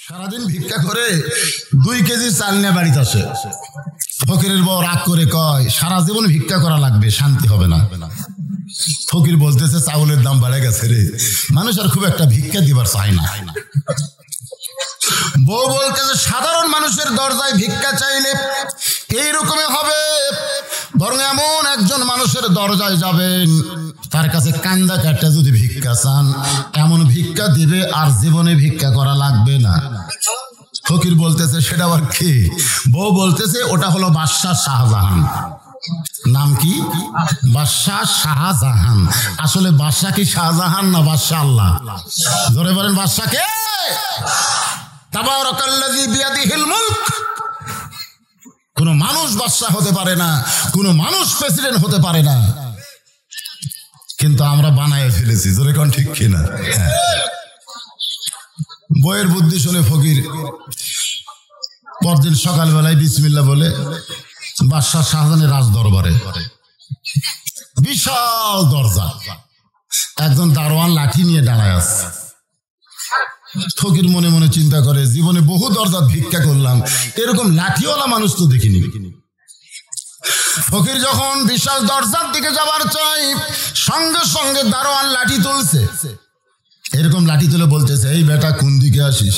সারাদিন ভিক্ষা করে 2 কেজি চাল নিয়ে বাড়িতে আসে। ফকিরের বউ রাগ করে কয়, সারা জীবন ভিক্ষা করা লাগবে, শান্তি হবে না। ফকির বলতেছে, চাউলের দাম বেড়ে গেছে রে, মানুষ আর খুব একটা ভিক্ষা দিবার চায় না। বউ বলতেছে, সাধারণ মানুষের দরজায় ভিক্ষা চাইলে এইরকমই হবে, বরং এমন একজন মানুষের দরজায় যাবেন, তার কাছে কান্দা কাটা যদি ভিক্ষা চান, এমন ভিক্ষা দিবে আর জীবনে ভিক্ষা করা লাগবে না। ফকির বলতেছে, সেটা আবার কি? বউ বলতেছে, ওটা হলো বাদশাহ শাহজাহান। নাম কি? বাদশাহ শাহজাহান। আসলে বাদশাহ কি শাহজাহান না বাদশাহ আল্লাহ? ধরে বলেন, বাদশাহ কে? তাবারাকাল্লাযী বিয়াদিহিল মুলক। কোন মানুষ বাদশাহ হতে পারে না, কোন মানুষ প্রেসিডেন্ট হতে পারে না, কিন্তু আমরা বানায় ফেলেছি। জোরে কোন ঠিক কিনা? বইয়ের বুদ্ধি শুনে ফকির পরদিন সকালবেলায় বিসমিল্লাহ বলে বাদশাহ শাহজাহানের রাজ দরবারে, বিশাল দরজা, একজন দারোয়ান লাঠি নিয়ে দাঁড়ায় আছে। ফকির মনে মনে চিন্তা করে, জীবনে বহু দরজা ভিক্ষা করলাম, এরকম লাঠিওয়ালা মানুষ তো দেখিনি। ফকির যখন বিশাল দরজার দিকে যাবার চাই, সঙ্গে সঙ্গে দারোয়ান লাঠি তুলছে। এরকম লাঠি তুলে বলতেছে, এই বেটা কোন দিকে আসিস?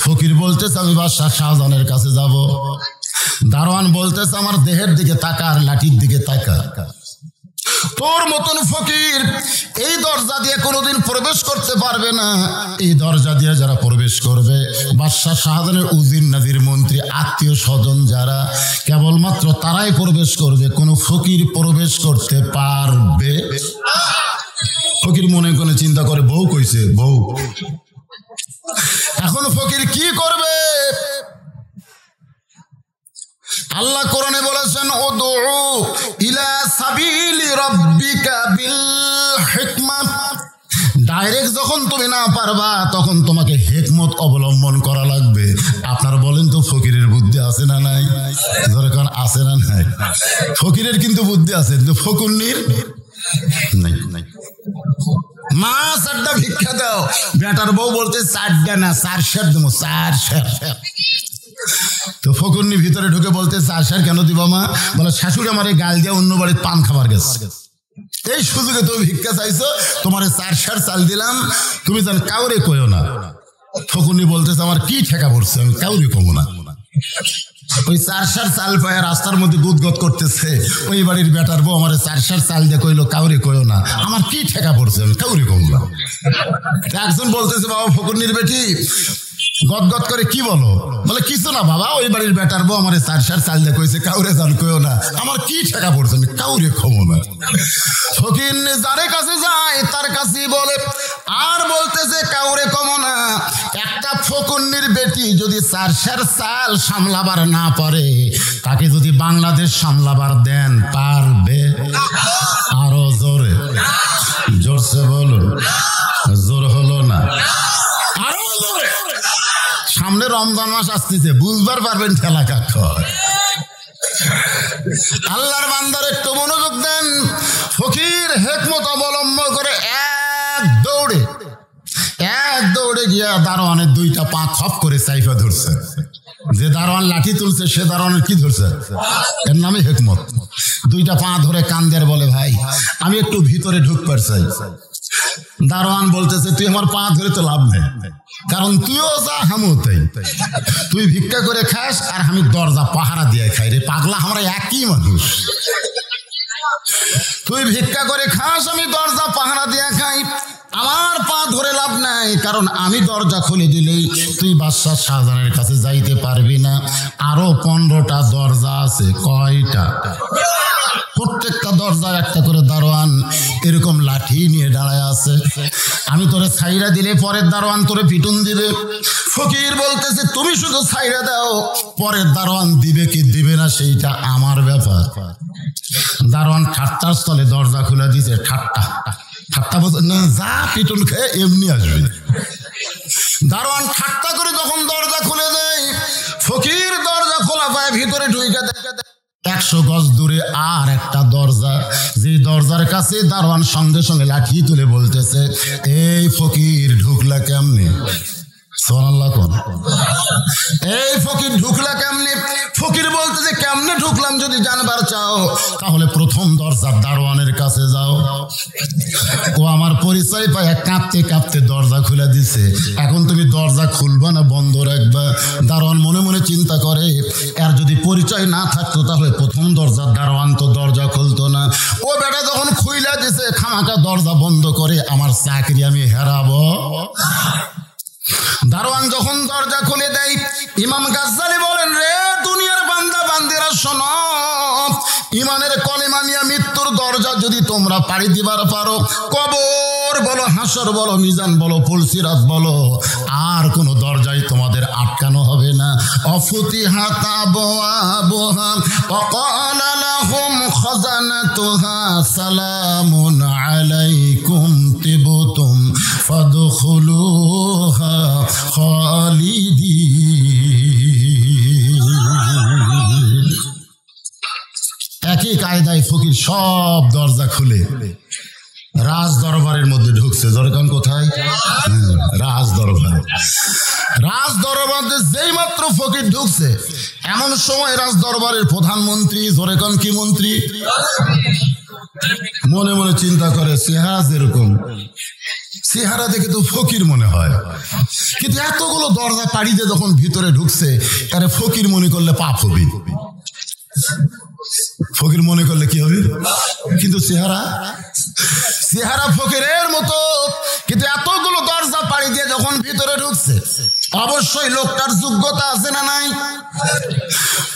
ফকির বলতেছে, আমি বাদশাহ শাহজাহানের কাছে যাব। দারোয়ান বলতেছে, আমার দেহের দিকে তাকা আর লাঠির দিকে তাকা। তোর মতন ফকির এই দরজা দিয়ে কোনোদিন প্রবেশ করতে পারবে না। এই দরজা দিয়ে যারা প্রবেশ করবে, বাদশাহ শাহজাহানের উজির নাজির মন্ত্রী আত্মীয় স্বজন যারা, কেবলমাত্র তারাই প্রবেশ করবে, কোন ফকির প্রবেশ করতে পারবে। ফকির মনে করে চিন্তা করে, বউ কইছে, বউ। এখন ফকির কি করবে? আল্লাহ কোরআনে বলেছেন, উদউ ইলা সাবিলি রাব্বিকা বিল হিকমা। ডাইরেক্ট যখন তুমি না পারবা, তখন তোমাকে হিকমত অবলম্বন করা লাগবে। আপনারা বলেন তো, ফকিরের বুদ্ধি আছে না নাই? যখন আছে না নাই? ফকিরের কিন্তু বুদ্ধি আছে, কিন্তু ফকুন্নির নাই। মা 4টা ভিক্ষা দাও। বেটার বউ বলতে, 4টা না 4 সের দেবো, 4 সের। তো ফকুন্নি ভিতরে ঢুকে বলতে, 4 সের কেন দিব মা? বলে, শাশুড়ি আমার এই গাল দিয়ে অন্য বাড়ির পান খাবার গেছে, এই সুযোগে তুমি ভিক্ষা চাইছো, তোমার 4 সের চাল দিলাম, তুমি যেন কাউরে কইও না। ফকুন্নি বলতেছে, আমার কি ঠেকা পড়ছে, আমি কাউরে কমো না। ওই 4 সের চাল পায় রাস্তার মধ্যে গুদগদ করতেছে। ওই বাড়ির বেটার বউ আমার 4 সের চাল দিয়ে কইলো, কাউরে কইও না, আমার কি ঠেকা পড়ছে, আমি কাউরে কমো না। একজন বলতেছে, বাবা ফকুন্নির বেটি, গদগদ করে কি বলো? বলে, কিছু না বাবা, ওই বাড়ির বেটার বউ আমার 4 সের চাল দিয়ে কইছে, কাউরে জান কইও না, আমার কি ঠেকা পড়ছে, আমি কাউরে কমো না। ফকির যার কাছে যায় তার কাছেই বলে, আর বলতেছে কাউরে কমো না। একটা ফকুন্নির বেটি যদি 4 সের চাল সামলাবার না পারে, তাকে যদি বাংলাদেশ সামলাবার দেন, পারবে? আরো জোরে, জোরসে বলুন। জোর হলো না, আরো জোরে। সামনে রমজান মাস আসতেছে, বুঝবার পারবেন ঠেলা কাক। আল্লাহর বান্দার একটু মনোযোগ দেন। ফকির হিকমত অবলম্বন করে এক দৌড়ে গিয়া দারোয়ানের 2টা পা খপ করে সাইফা ধরছে। যে দারোয়ান লাঠি তুলছে, সে দারোয়ানের কি ধরছে? এর নামে হিকমত। 2টা পা ধরে কান্দের বলে, ভাই আমি একটু ভিতরে ঢুকবার চাই। দারোয়ান বলতেছে, তুই আমার পা ধরে তো লাভ নেই, কারণ তুইও যা হামু তাই। তুই ভিক্ষা করে খাস আর আমি দরজা পাহারা দিয়ে খাই রে পাগলা, আমরা একই মানুষ। তুই ভিক্ষা করে খাস, আমি দরজা পাহারা দিয়ে খাই, আমার পা ধরে লাভ নাই, কারণ আমি দরজা খুলে দিলেই তুই বাদশাহ শাহজাহানের কাছে যাইতে পারবি না। আরো 15টা দরজা আছে। কয়টা? প্রত্যেকটা দরজায় একটা করে দারোয়ান এরকম লাঠি নিয়ে দাঁড়ায় আছে। আমি তোরে ছাইরা দিলে পরের দারোয়ান তোরে পিটুন দিবে। ফকির বলতেছে, তুমি শুধু ছাইরা দাও, পরের দারোয়ান দিবে কি দিবে না সেইটা আমার ব্যাপার। দারোয়ান ঠাট্টার স্থলে দরজা খুলে দিছে। ঠাট্টা বলছে না, যা পিটুন খেয়ে এমনি আসবে। দারোয়ান ঠাট্টা করে যখন দরজা খুলে দেয়, ফকির দরজা খোলা পায় ভিতরে ঢুকে দেয় 100 গজ দূরে আর একটা দরজা। যে দরজার কাছে দারোয়ান সঙ্গে সঙ্গে লাঠি তুলে বলতেছে, এই ফকির ঢুকলা কেমনে? সুবহানাল্লাহ কোন। এই ফকির ঢুকলা কেমনে? ফকির বলতে যে কেমনে ঢুকলাম যদি জানবার চাও তাহলে প্রথম দরজার দারোয়ানের কাছে যাও। ও আমার পরিচয় পায় কাঁপতে কাঁপতে দরজা খুলে দিছে। এখন তুমি দরজা খুলবা না বন্ধ রাখবা? দারোয়ান মনে মনে চিন্তা করে এর যদি পরিচয় না থাকতো তাহলে প্রথম দরজার দারোয়ান তো দরজা খুলতো না। ও বেটা যখন খুইলা দিছে খামাকা দরজা বন্ধ করে আমার চাকরি আমি হেরাবো। দারোয়ান যখন দরজা খুলে দেয় ইমাম গাজ্জালী বলেন, রে দুনিয়ার বান্দা বান্দিরা শোনো, ইমানের কলেমা নিয়ে মৃত্যুর দরজা যদি তোমরা পাড়ি দিবার পারো, কবর বলো, হাসর বলো, মিজান বলো, ফুলসিরাত বলো, আর কোন দরজাই তোমাদের আটকানো হবে না। অফুতিহাত আবওয়াবুহা ওয়াকালা লাহুম খাজানাতুহা সালামুন আলাইকুম তিবতুম ফাদখুলুহা খালিদিন। একই কায়দায় ফকির সব দরজা খুলে রাজ দরবারের মধ্যে ঢুকছে। জরকান কোথায়? রাজ দরবার। রাজ দরবারে যেই মাত্র ফকির ঢুকছে এমন সময় রাজ দরবারের প্রধানমন্ত্রী, জরকান কি মন্ত্রী, মনে মনে চিন্তা করে চেহারা যেরকম, চেহারা দেখে তো ফকির মনে হয়, কিন্তু এতগুলো দরজা পাড়ি দিয়ে যখন ভিতরে ঢুকছে তারে ফকির মনে করলে পাপ হবে। ফকির মনে করলে কি হবে? কিন্তু চেহারা ফকিরের মতো, কিন্তু এতগুলো দরজা পাড়ি দিয়ে যখন ভিতরে ঢুকছে অবশ্যই লোকটার যোগ্যতা আছে না নাই?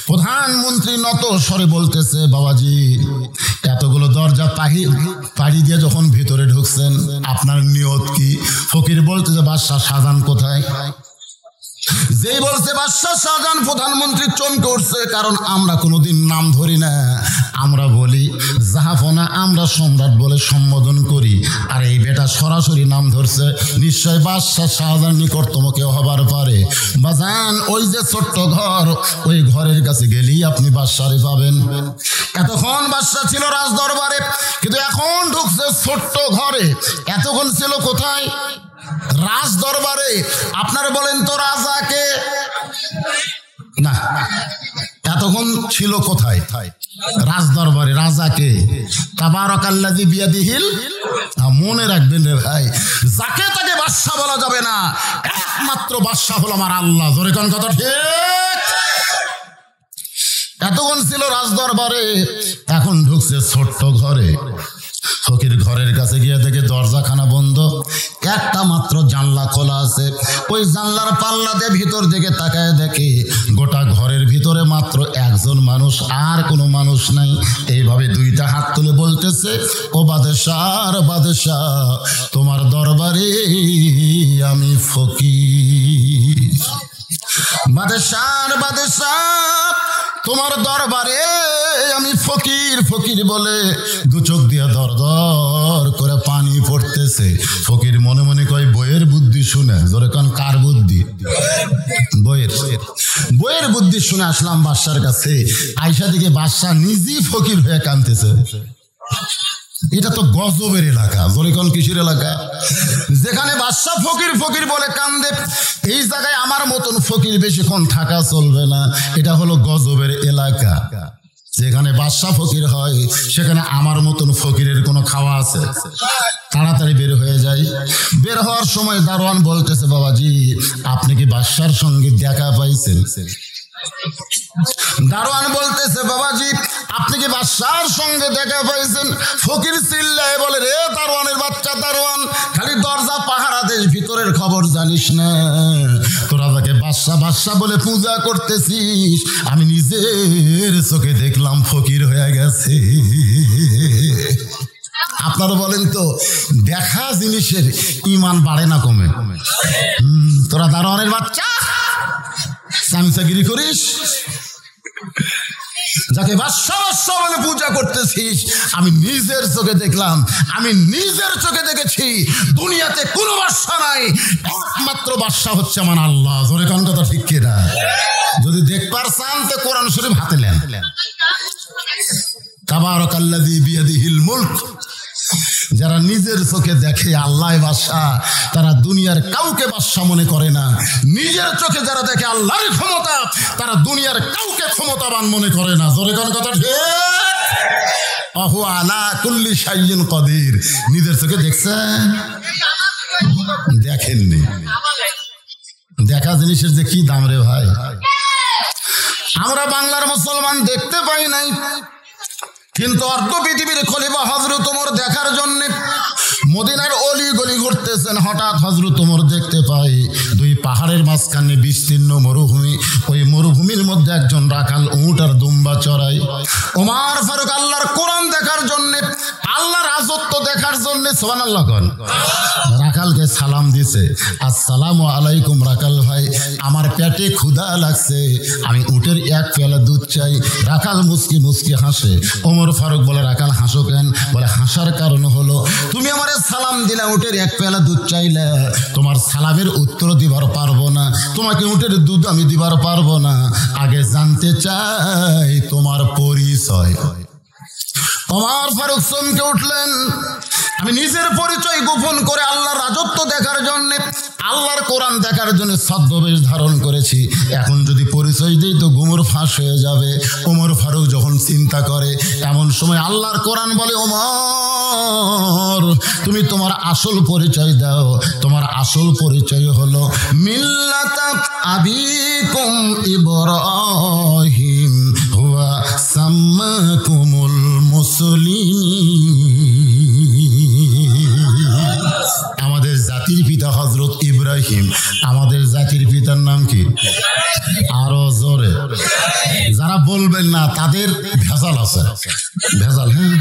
প্রধানমন্ত্রী নত স্বরে বলতেছে, বাবাজি এতগুলো দরজা পাড়ি দিয়ে যখন ভিতরে ঢুকছেন আপনার নিয়ত কি? ফকির বলতেছে, বাদশাহ শাহজাহান কোথায়? যেই বলছে বাদশাহ শাহজাহান, প্রধানমন্ত্রী চমকে উঠছে, কারণ আমরা কোনোদিন নাম ধরি না, আমরা বলি জাহাপনা, আমরা সম্রাট বলে সম্বোধন করি, আর এই বেটা সরাসরি নাম ধরছে, নিশ্চয় বাদশাহ শাহজাহান নিকটতম কেউ হবার পারে। বাজান ওই যে ছোট্ট ঘর, ওই ঘরের কাছে গেলেই আপনি বাদশারে পাবেন। এতক্ষণ বাদশাহ ছিল রাজ দরবারে, কিন্তু এখন ঢুকছে ছোট্ট ঘরে। এতক্ষণ ছিল কোথায়? রাজ দরবারে। আপনারা বলেন তো রাজাকে না, এতক্ষণ ছিল কোথায়? রাজ দরবারে। রাজাকে তাবারাকাল্লাযী বিয়াদিহিল, মনে রাখবেন রে ভাই, যাকে তাকে বাদশা বলা যাবে না, একমাত্র বাদশা হলো আমার আল্লাহ। জোরে কোন কথা ঠিক? এতক্ষণ ছিল রাজ দরবারে, এখন ঢুকছে ছোট্ট ঘরে। ফকির ঘরের কাছে গিয়ে দেখে দরজাখানা বন্ধ, একটা মাত্র জানলা খোলা আছে। ওই জানলার পাল্লা দিয়ে ভিতর দিকে তাকায় দেখে গোটা ঘরের ভিতরে মাত্র একজন মানুষ, আর কোনো মানুষ নাই। এইভাবে দুইটা হাত তুলে বলতেছে, ও বাদশাহ, বাদশাহ তোমার দরবারে আমি ফকির। বাদশাহ, বাদশাহ তোমার দরবারে আমি ফকির। ফকির বলে দু চোখ দিয়ে দর দর করে পানি পড়তেছে। ফকির মনে মনে কয় বইয়ের বুদ্ধি শুনে। জোরে কান, কার বুদ্ধি? বইয়ের বুদ্ধি শুনে আসলাম বাদশার কাছে। আয়সা দিকে বাদশা নিজেই ফকির হয়ে কাঁদতেছে। এটা তো গজবের এলাকা। জোরে কোন কিসের এলাকা? যেখানে বাদশা ফকির ফকির বলে কান্দে, এই জায়গায় আমার মতন ফকির বেশিক্ষণ থাকা চলবে না। এটা হলো গজবের এলাকা। যেখানে বাদশা ফকির হয় সেখানে আমার মতন ফকিরের কোনো খাওয়া আছে? তাড়াতাড়ি বের হয়ে যায়। বের হওয়ার সময় দারোয়ান বলতেছে, বাবাজি আপনি কি বাদশার সঙ্গে দেখা পাইছেন? দারোয়ান বলতেছে, বাবাজি আপনি কি বাদশার সঙ্গে দেখা পাইছেন? ফকির চিল্লায় বলে, রে দারোয়ানের বাচ্চা দারোয়ান, খালি দরজা পাহারা দেশ, ভিতরের খবর জানিস না? তোরা যাকে বাদশা বাদশা বলে পূজা করতেছিস, আমি নিজের চোখে দেখলাম ফকির হয়ে গেছে। আপনারা বলেন তো, দেখা জিনিসের ইমান বাড়ে না কমে? তোরা দারোয়ানের বাচ্চা চামচাগিরি করিস, যাকে বাদশা বাদশা বলে পূজা করতেছিস, আমি নিজের চোখে দেখলাম, আমি নিজের চোখে দেখেছি দুনিয়াতে কোনো বাদশা নাই, একমাত্র বাদশা হচ্ছে আমার আল্লাহ। জোরে কোন কথা ঠিক কিনা? যদি দেখবার চান তো কোরআন শরীফ হাতে নেন। তাবারাকাল্লাযী বিয়াদিহিল মুলক, যারা নিজের চোখে দেখে আল্লাহ বাদশা, তারা দুনিয়ার কাউকে বাদশা মনে করে না। নিজের চোখে যারা দেখে আল্লাহর ক্ষমতা, তারা দুনিয়ার কাউকে ক্ষমতাবান মনে করে না। জোরে কোন কথা ঠিক? আহু আলা কুল্লি শাইইন কাদির। নিজের চোখে দেখছেন? দেখেননি। দেখা জিনিসের যে কি দাম রে ভাই। আমরা বাংলার মুসলমান দেখতে পাই নাই, কিন্তু অর্ধ পৃথিবীর খলিফা হযরত ওমর দেখার জন্য মদিনার অলি গলি ঘুরতেছেন। হঠাৎ হযরত ওমর দেখতে পাই দুই পাহাড়ের মাঝখানে বিস্তীর্ণ মরুভূমি। ওই মরুভূমির মধ্যে একজন রাখাল উট আর দুম্বা চড়ায়। ওমর ফারুক আল্লাহর কোরআন দেখার জন্য, আল্লাহর রাজত্ব দেখার জন্য সুবহানাল্লাহ কোন রাখালকে সালাম দিছে, আসসালামু আলাইকুম রাখাল ভাই, আমার পেটে ক্ষুধা লাগছে, আমি উটের এক পেয়ালা দুধ চাই। রাখাল মুস্কি মুস্কি হাসে। ওমর ফারুক বলে, রাখাল হাসো কেন? বলে, হাসার কারণ হলো তুমি আমারে সালাম দিলা, উটের এক পেয়ালা দুধ চাইলা, তোমার সালামের উত্তর দিবার পারবো না, তোমাকে উটের দুধ আমি দিবার পারবো না। আগে জানতে চাই তোমার পরিচয়। ওমর ফারুক চমকে উঠলেন। আমি নিজের পরিচয় গোপন করে আল্লাহর রাজত্ব দেখার জন্য, আল্লাহর কোরআন দেখার জন্য ছদ্মবেশ ধারণ করেছি। এখন যদি পরিচয় দিই তো গুমর ফাঁস হয়ে যাবে। ওমর ফারুক যখন চিন্তা করে, এমন সময় আল্লাহর কোরআন বলে, ওমর তুমি তোমার আসল পরিচয় দাও। তোমার আসল পরিচয় হলো মিল্লাতা আবিকুম ইব্রাহিম হুয়া সাম্মাকুমুল মুসলিমিন। আমাদের জাতির পিতা হযরত ইব্রাহিম। আমাদের জাতির পিতার নাম কি? আরো জোরে। যারা বলবেন না তাদের ভেজাল আছে। ভেজাল। হ্যাঁ,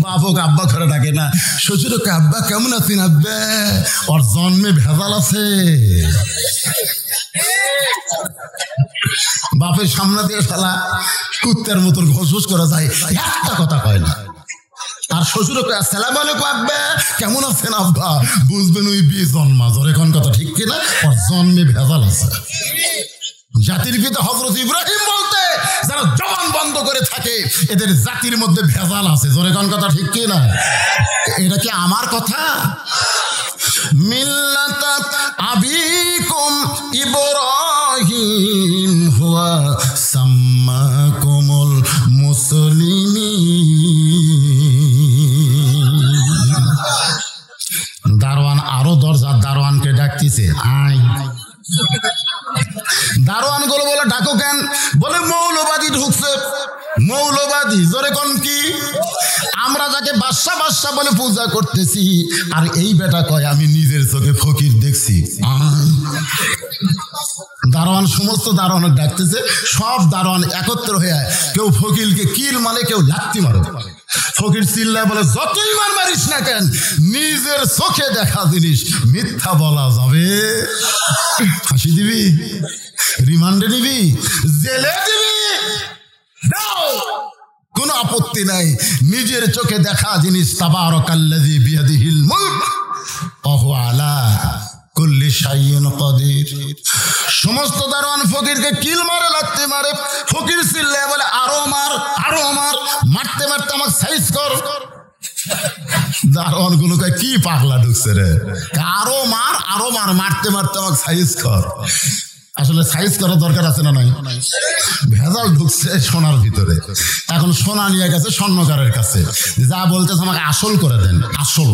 বাপকে আব্বা করে ডাকে না, শ্বশুরকে আব্বা কেমন আছেন আব্বা, ওর জন্মে ভেজাল আছে। বাপের সামনে দিয়ে শালা কুত্তার মতন ঘোষঘোষ করা যায়, একটা কথা কয় না। আর শ্বশুরকে আসসালামু আলাইকুম আব্বা কেমন আছেন আব্বা, বুঝবেন ওই বিয়ে জন্মা। জোরে কোন কথা ঠিক কিনা? ওর জন্মে ভেজাল আছে। জাতির পিতা হযরত ইব্রাহিম বলতে যারা জবান বন্ধ করে থাকে, এদের জাতির মধ্যে ভেজাল আছে। জোরে কোন কথা ঠিক কিনা? এটা কি আমার কথা? মিল্লাতা আবিকুম ইব্রাহিম হুয়া সাম্মাকুমুল মুসলিমিন। দারোয়ান আরো দরজা দারোয়ানকে ডাকতেছে, আয়। দারোয়ান গুলো বলে, ডাকো কেন? বলে, মৌলবাদী ঢুকছে। মৌলবাদী? জোরে কোন কি? আমরা যাকে বাদশা বাদশা বলে পূজা করতেছি, আর এই বেটা কয় আমি নিজের চোখে ফকির দেখছি। দারোয়ান সমস্ত দারোয়ান ডাকতেছে, সব দারোয়ান একত্র হয়ে, কেউ ফকিরকে কিল মারে, কেউ লাত্তি মারে। ফকির চিল্লায় বলে, যতই মার মারিস না কেন, নিজের চোখে দেখা জিনিস মিথ্যা বলা যাবে? ফাঁসি দিবি? রিমান্ডে নিবি? জেলে দিবি? কোনো আপত্তি নাই। নিজের চোখে দেখা জিনিস, তাবারাকাল্লাযী বিয়াদিহিল মুলক ওয়া হুয়া আলা কুল্লি শাইইন কাদির। সমস্ত দারোয়ান ফকিরকে কিল মারে, লাত্তি মারে। ফকির চিল্লায় বলে, আরো মার, আরো মার, মারতে মারতে আমাকে সাইজ কর। দারোয়ান গুলোকে কি পাগলা ঢুকছে রে, আরো মার, আরো মার, মারতে মারতে আমাকে সাইজ কর। আসলে সাইজ করার দরকার আছে না নাই? ভেজাল ঢুকছে সোনার ভিতরে। এখন সোনা নিয়ে গেছে স্বর্ণকারের কাছে, যা বলতেছে আমাকে আসল করে দেন। আসল।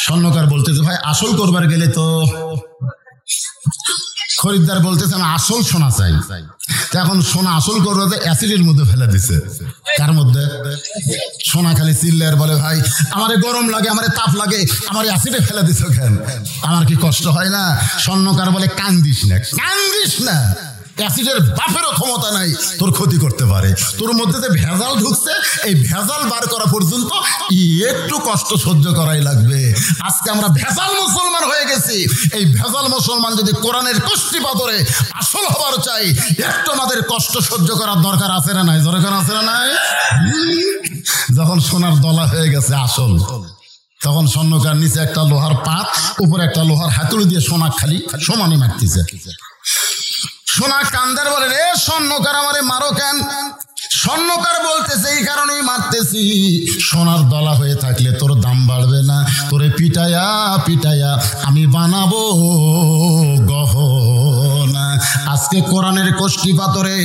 স্বর্ণকার বলতেছে, ভাই আসল করবার গেলে তো, খরিদ্দার বলতেছে আমি আসল সোনা চাই। এখন সোনা আসল করবে অ্যাসিডের মধ্যে ফেলে দিছে। কার মধ্যে? সোনা খালি চিল্লার বলে, ভাই আমারে গরম লাগে, আমারে তাপ লাগে, আমার অ্যাসিডে ফেলে দিছ কেন? আমার কি কষ্ট হয় না? স্বর্ণকার বলে, কান্দিস না, কান্দিস না, অ্যাসিডের বাপেরও ক্ষমতা নাই তোর ক্ষতি করতে পারে। তোর মধ্যে যে ভেজাল ঢুকছে, এই ভেজাল বার করা পর্যন্ত একটু কষ্ট সহ্য করাই লাগবে। আজকে আমরা ভেজাল মুসলমান হয়ে গেছি। এই ভেজাল মুসলমান যদি কোরআনের কষ্টি পাথরে আসল হবার চাই, একটু আমাদের কষ্ট সহ্য করার দরকার আছে না নাই? দরকার আছে না নাই? যখন সোনার দলা হয়ে গেছে আসল, তখন স্বর্ণকার নিচে একটা লোহার পাত, উপরে একটা লোহার হাতুড়ি দিয়ে সোনা খালি সমানে মারতেছে। সোনা কান্দার বলে, রে স্বর্ণকার আমারে মারো কেন? স্বর্ণকার বলতেছে এই কারণেই মারতেছি, সোনার দলা হয়ে থাকলে তোর দাম বাড়বে না, তোরে পিটায়া পিটায়া আমি বানাবো গহনা। আজকে কোরআনের কষ্টি পাথরে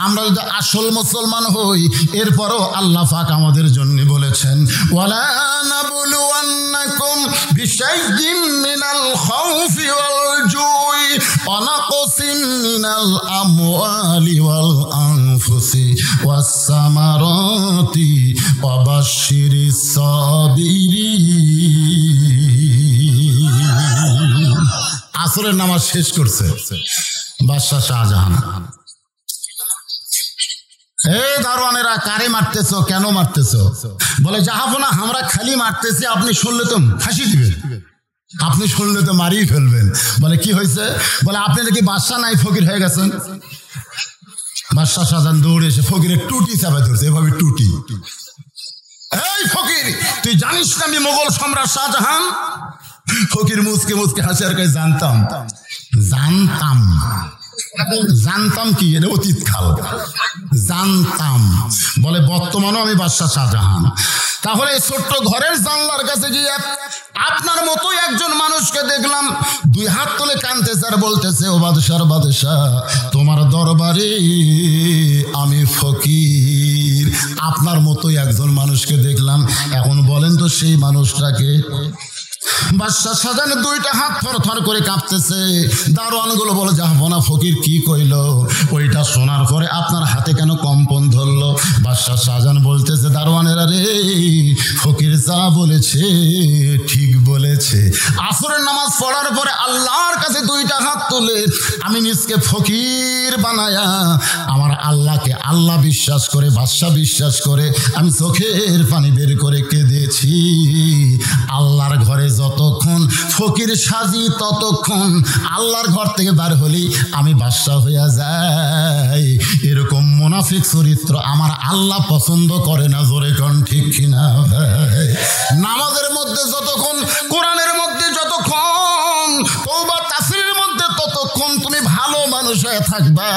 আমরা যদি আসল মুসলমান হই, এরপরও আল্লাহ পাক আমাদের জন্য বলেছেন ওয়ালা নাবলুওয়ান্নাকুম বিশাইইন মিনাল খাউফি ওয়াল জুই ওয়া নাকসিন মিনাল আমওয়ালি ওয়াল আনফুসি ওয়াস সামারাতি ওয়া বাশশিরিস সাবিরিন। আসরের নামাজ শেষ করছে বাদশাহ শাহজাহান। দারোয়ানেরা কারে মারতেছো, কেন মারতেছো? বলে জাহাপনা আমরা খালি মারতেছি, আপনি শুনলে তো ফাঁসি দিবেন, আপনি শুনলে তো মারিয়ে ফেলবেন। বলে কি হয়েছে? বলে আপনি নাকি বাদশাহ নাই ফকির হয়ে গেছেন। বাদশাহ শাহজাহান দৌড়ে এসে ফকিরের টুটি চাপা ধরছে, এভাবে টুটি। এই ফকির, তুই জানিস না আমি মোগল সম্রাট শাহজাহান? ফকির মুচকে মুচকে হাসি আর কয় জানতাম। জানতাম জানতাম কি? এটা অতীত কাল। জানতাম বলে বর্তমানেও আমি বাদশাহ শাহজাহান। তাহলে ছোট্ট ঘরের জানলার কাছে গিয়ে আপনার মতো একজন মানুষকে দেখলাম, দুই হাত তুলে কাঁদতেছে আর বলতেছে ও বাদশার বাদশাহ, তোমার দরবারে আমি ফকির। আপনার মতো একজন মানুষকে দেখলাম, এখন বলেন তো সেই মানুষটাকে? বাদশাহ শাহজাহানের দুইটা হাত থরথর করে কাঁপতেছে। দারোয়ানগুলো বলে জাহাপনা ফকির কি কইল? ওইটা শোনার পরে আপনার হাতে কেন কম্পন ধরলো? বাদশাহ শাহজাহান বলতেছে দারোয়ানেরা রে, ফকির যা বলেছে ঠিক বলেছে। আসরের নামাজ পড়ার পরে আল্লাহর কাছে দুইটা হাত তুলে আমি নিজকে ফকির বানায়া আমার আল্লাহকে আল্লাহ বিশ্বাস করে, বাদশাহ বিশ্বাস করে আমি চোখের পানি বের করে কেঁদেছি। আল্লাহর ঘরে যতক্ষণ ফকির সাজি, ততক্ষণ আল্লাহর ঘর থেকে বার হলি আমি বাদশাহ হইয়া যাই। এরকম মুনাফিক চরিত্র আমার আল্লাহ পছন্দ করে না। জোরে কোন ঠিক কিনা? নামাজের মধ্যে যতক্ষণ, কোরআনের মধ্যে যতক্ষণ, তওবা তাফসীরের মধ্যে ততক্ষণ তুমি ভালো মানুষ হয়ে থাকবা,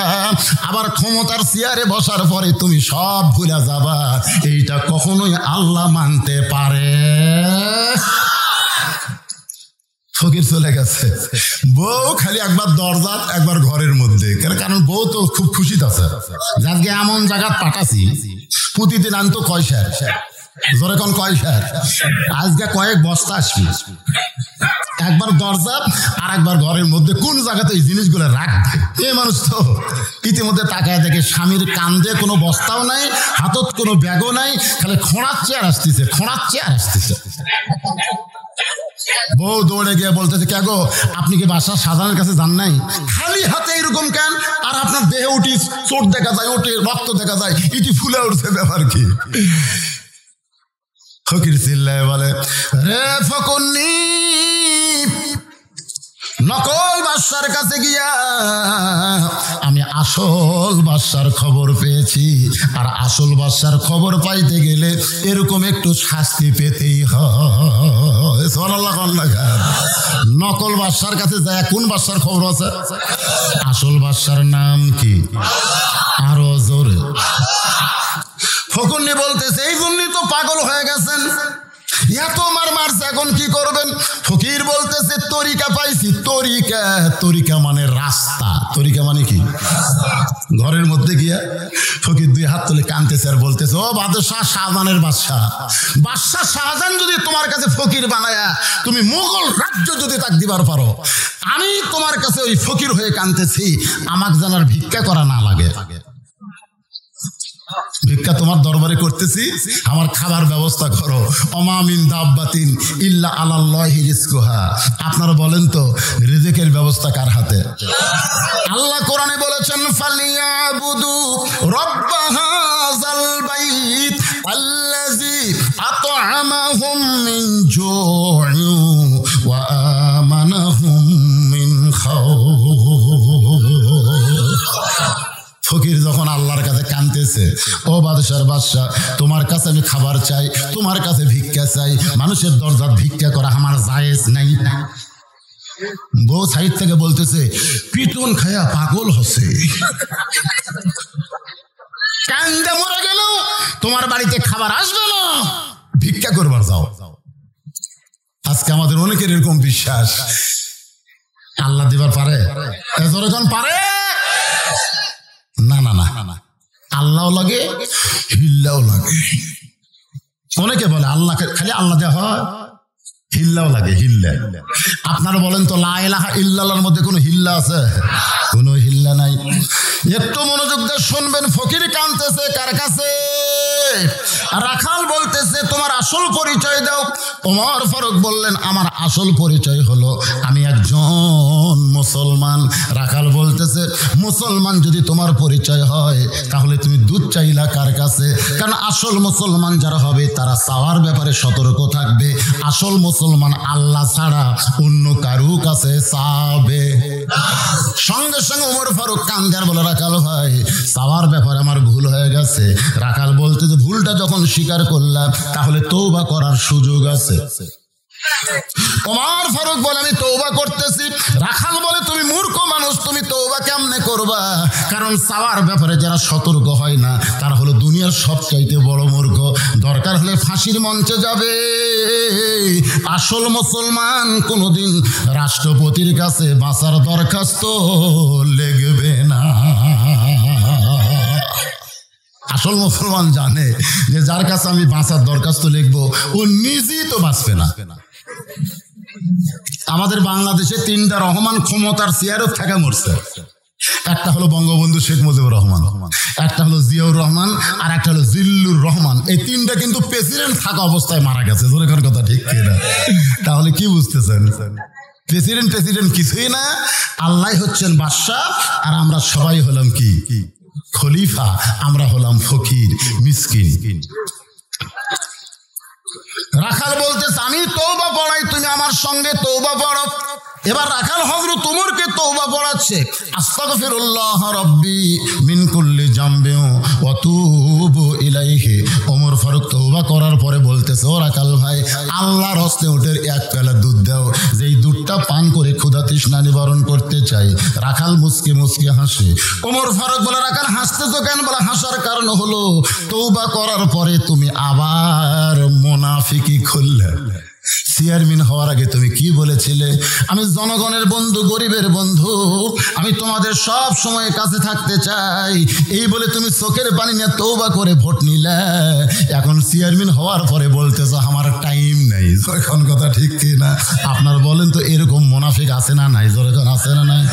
আবার ক্ষমতার চেয়ারে বসার পরে তুমি সব ভুলে যাবা। এইটা কখনোই আল্লাহ মানতে পারে। ফকির চলে গেছে, বউ খালি একবার দরজা একবার ঘরের মধ্যে, কারণ বউ তো খুব খুশিতে আছে। আজকে এমন জায়গা পাঠাছি, প্রতিদিন আনতো কয় স্যার, জোরে কোন কয় স্যার, আজকে কয়েক বস্তা আসবি। একবার দরজা আর একবার ঘরের মধ্যে, কোন জায়গাতে এই জিনিসগুলো রাখবে? এ মানুষ তো ইতিমধ্যে তাকায় দেখে স্বামীর কান্দে কোনো বস্তাও নাই, হাতত কোনো ব্যাগও নাই, খালি খোঁড়াচ্ছে আর আসতেছে, খোঁড়াচ্ছে আর আসতেছে। বউ দৌড়ে গিয়ে বলতেছে কে গো, আপনি কি বাদশাহ শাহজাহানের কাছে যান নাই? খালি হাতে এরকম কেন? আর আপনার দেহে উঠি চোট দেখা যায়, ওঠে রক্ত দেখা যায়, ইটি ফুলে উঠছে, ব্যাপার কি? ফকির চিল্লায় বলে রে ফকুন্নি, নকল বাদশার কাছে গিয়া আমি আসল বাদশার খবর পেয়েছি। আর আসল বাদশার খবর পাইতে গেলে এরকম একটু শাস্তি পেতেই হয়। নকল বাদশার কাছে যায়, কোন বাদশার খবর আছে? আসল বাদশার নাম কি? আরো জোরে। ফকুন্নি বলতেছে এই জন্যই তো পাগল হয়ে গেছেন, এত মার মারছে, এখন কি করবেন? ফকির বলতেছে তরিকা পাইছি। তরিকা, তরিকা মানে রাস্তা। তরিকা মানে কি? ঘরের মধ্যে গিয়া ফকির দুই হাত তুলে কাঁদতেছে আর বলতেছে ও বাদশাহ শাহজাহানের বাদশাহ, বাদশাহ শাহজাহান যদি তোমার কাছে ফকির বানায়া তুমি মুঘল রাজ্য যদি তাক দিবার পারো, আমি তোমার কাছে ওই ফকির হয়ে কাঁদতেছি, আমাকে জানার ভিক্ষা করা না লাগে। ভিক্ষা তোমার দরবারে করতেছি, আমার খাবার ব্যবস্থা করো। ওমা মিন দাব্বাতিন ইল্লা আলাল্লাহি রিজকুহা। আপনারা বলেন তো রিজিকের ব্যবস্থা কার হাতে? আল্লাহ কোরআনে বলেছেন ফালিয়াবুদু রাব্ব হাযাল বাইত আল্লাযী আত'আমাহুম মিন জু'ইন ওয়া আমানাহুম মিন খাউফ। ফকির যখন আল্লাহর কাছে কাঁদতেছে, ও বাদশার বাদশাহ তোমার কাছে আমি খাবার চাই, তোমার কাছে ভিক্ষা চাই, মানুষের দরজার ভিক্ষা করা আমার জায়েজ নাই। বউ সাইড থেকে বলতেছে পিটন খায়া পাগল হচ্ছে, কান্দে মরে গেল। তোমার বাড়িতে খাবার আসবে না, ভিক্ষা করবার যাও। আজকে আমাদের অনেকের এরকম বিশ্বাস, আল্লাহ দিবার পারে, যখন পারে না না না না, আল্লাহও লাগে হিল্লাও লাগে। অনেকে বলে আল্লাহ খালি আল্লাহ দেওয়া হয়, হিল্লাও লাগে, হিল্লা। আপনারা বলেন তো লা ইলাহা ইল্লাল্লাহর মধ্যে কোনো হিল্লা আছে? কোনো হিল্লা নাই। একটু মনোযোগ দিয়ে শুনবেন, ফকির কাঁদতেছে কার কাছে? রাখাল বলতেছে তোমার আসল পরিচয় দাও। ওমর ফারুক বললেন আমার আসল পরিচয় হলো আমি একজন মুসলমান। রাখাল বলতেছে মুসলমান যদি তোমার পরিচয় হয় তাহলে তুমি দুধ চাইলা কার কাছে? কারণ আসল মুসলমান যারা হবে তারা চাওয়ার ব্যাপারে সতর্ক থাকবে। আসল মুসলমান আল্লাহ ছাড়া অন্য কারু কাছে চাবে। সঙ্গে সঙ্গে ওমর ফারুক কান্দার বলে রাখাল ভাই চাওয়ার ব্যাপারে আমার ভুল হয়ে গেছে। রাখাল বলতে যে ভুলটা যখন স্বীকার করলাম তাহলে তওবা করার সুযোগ আছে। ওমর ফারুক বলে আমি তওবা করতেছি। রাখাল বলে তুমি মূর্খ মানুষ, তুমি তওবা কেমনে করবা? কারণ চাওয়ার ব্যাপারে যারা সতর্ক হয় না তারা হলো দুনিয়ার সবচাইতে বড় মূর্খ। দরকার হলে ফাঁসির মঞ্চে যাবে। আসল মুসলমান কোনোদিন রাষ্ট্রপতির কাছে বাঁচার দরখাস্ত লিখবে না। আসল মুসলমান জানে যে যার কাছে আমি বাঁচার দরখাস্ত লিখবো ও নিজেই তো বাঁচবে না। আমাদের বাংলাদেশে 3টা রহমান ক্ষমতার চেয়ারও থাকা মরছে। একটা হলো বঙ্গবন্ধু শেখ মুজিবুর রহমান, একটা হলো জিয়াউর রহমান, আর একটা হলো জিল্লুর রহমান। এই 3টা কিন্তু প্রেসিডেন্ট থাকা অবস্থায় মারা গেছে। জোরের কথা ঠিক কিনা? তাহলে কি বুঝতেছেন? প্রেসিডেন্ট কিছুই না, আল্লাহ হচ্ছেন বাদশা আর আমরা সবাই হলাম কি খলিফা, আমরা হলাম ফকির মিসকিন। রাখাল বলতেছে আমি তওবা পড়াই, তুমি আমার সঙ্গে তওবা পড়ো। এবার রাখাল হযরত ওমরকে তওবা পড়াচ্ছে। আস্তাগফিরুল্লাহ রাব্বি মিন কুল্লি জামবি ওয়া তুবু ইলাইহি। ওমর ফারুক তওবা করার পরে বলতেছে ও রাখাল ভাই আল্লাহর হস্তে উটের 1 পেয়ালা দুধ দাও, যেই দুধটা পান করে ক্ষুধা তৃষ্ণা নিবারণ করতে চাই। রাখাল মুচকি মুচকি হাসে। ওমর ফারুক বলে রাখাল হাসতেছো কেন? বলে হাসার কারণ হলো তওবা করার পরে তুমি আবার মুনাফিকি করলে। চেয়ারম্যান হওয়ার আগে তুমি কি বলেছিলে? আমি জনগণের বন্ধু, গরিবের বন্ধু, আমি তোমাদের সব সময় কাছে থাকতে চাই। এই বলে তুমি চোখের পানি নিয়ে তওবা করে ভোট নিলে। এখন চেয়ারম্যান হওয়ার পরে বলতেছ আমার টাইম নাই। এখন কথা ঠিক কি না? আপনার বলেন তো এরকম মুনাফিক আছে না নাই? যখন আছে না নাই?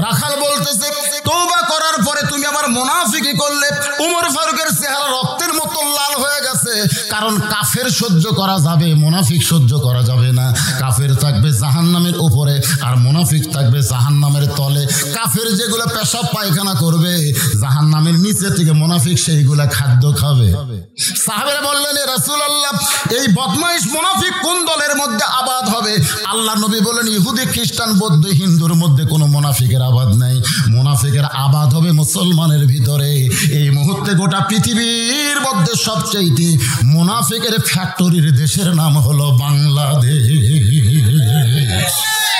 রাখাল বলতেছে তওবা করার পরে তুমি আবার মুনাফিকি করলে। ওমর ফারুকের চেহারা রক্তের মতো লাল হয়ে গেছে। কারণ কাফের সহ্য করা যাবে, মুনাফিক সহ্য করা যাবে না। কাফের থাকবে জাহান্নামের উপরে আর মুনাফিক থাকবে জাহান্নামের তলে। কাফের যেগুলো পেশাব পায়খানা করবে জাহান্নামের নিচে থেকে মুনাফিক সেইগুলা খাদ্য খাবে। সাহাবেরা বললেন এ রাসূলুল্লাহ এই বদমাইশ মুনাফিক কোন দলের মধ্যে আবাদ হবে? আল্লাহ নবী বলেন ইহুদি খ্রিস্টান বৌদ্ধ হিন্দুর মধ্যে কোনো মুনাফিকের আবাদ নাই। মুনাফিকের আবাদ হবে মুসলমানের ভিতরে। এই মুহূর্তে গোটা পৃথিবীর মধ্যে সবচেয়ে মুনাফিকের ফ্যাক্টরির দেশের নাম হলো বাংলাদেশ।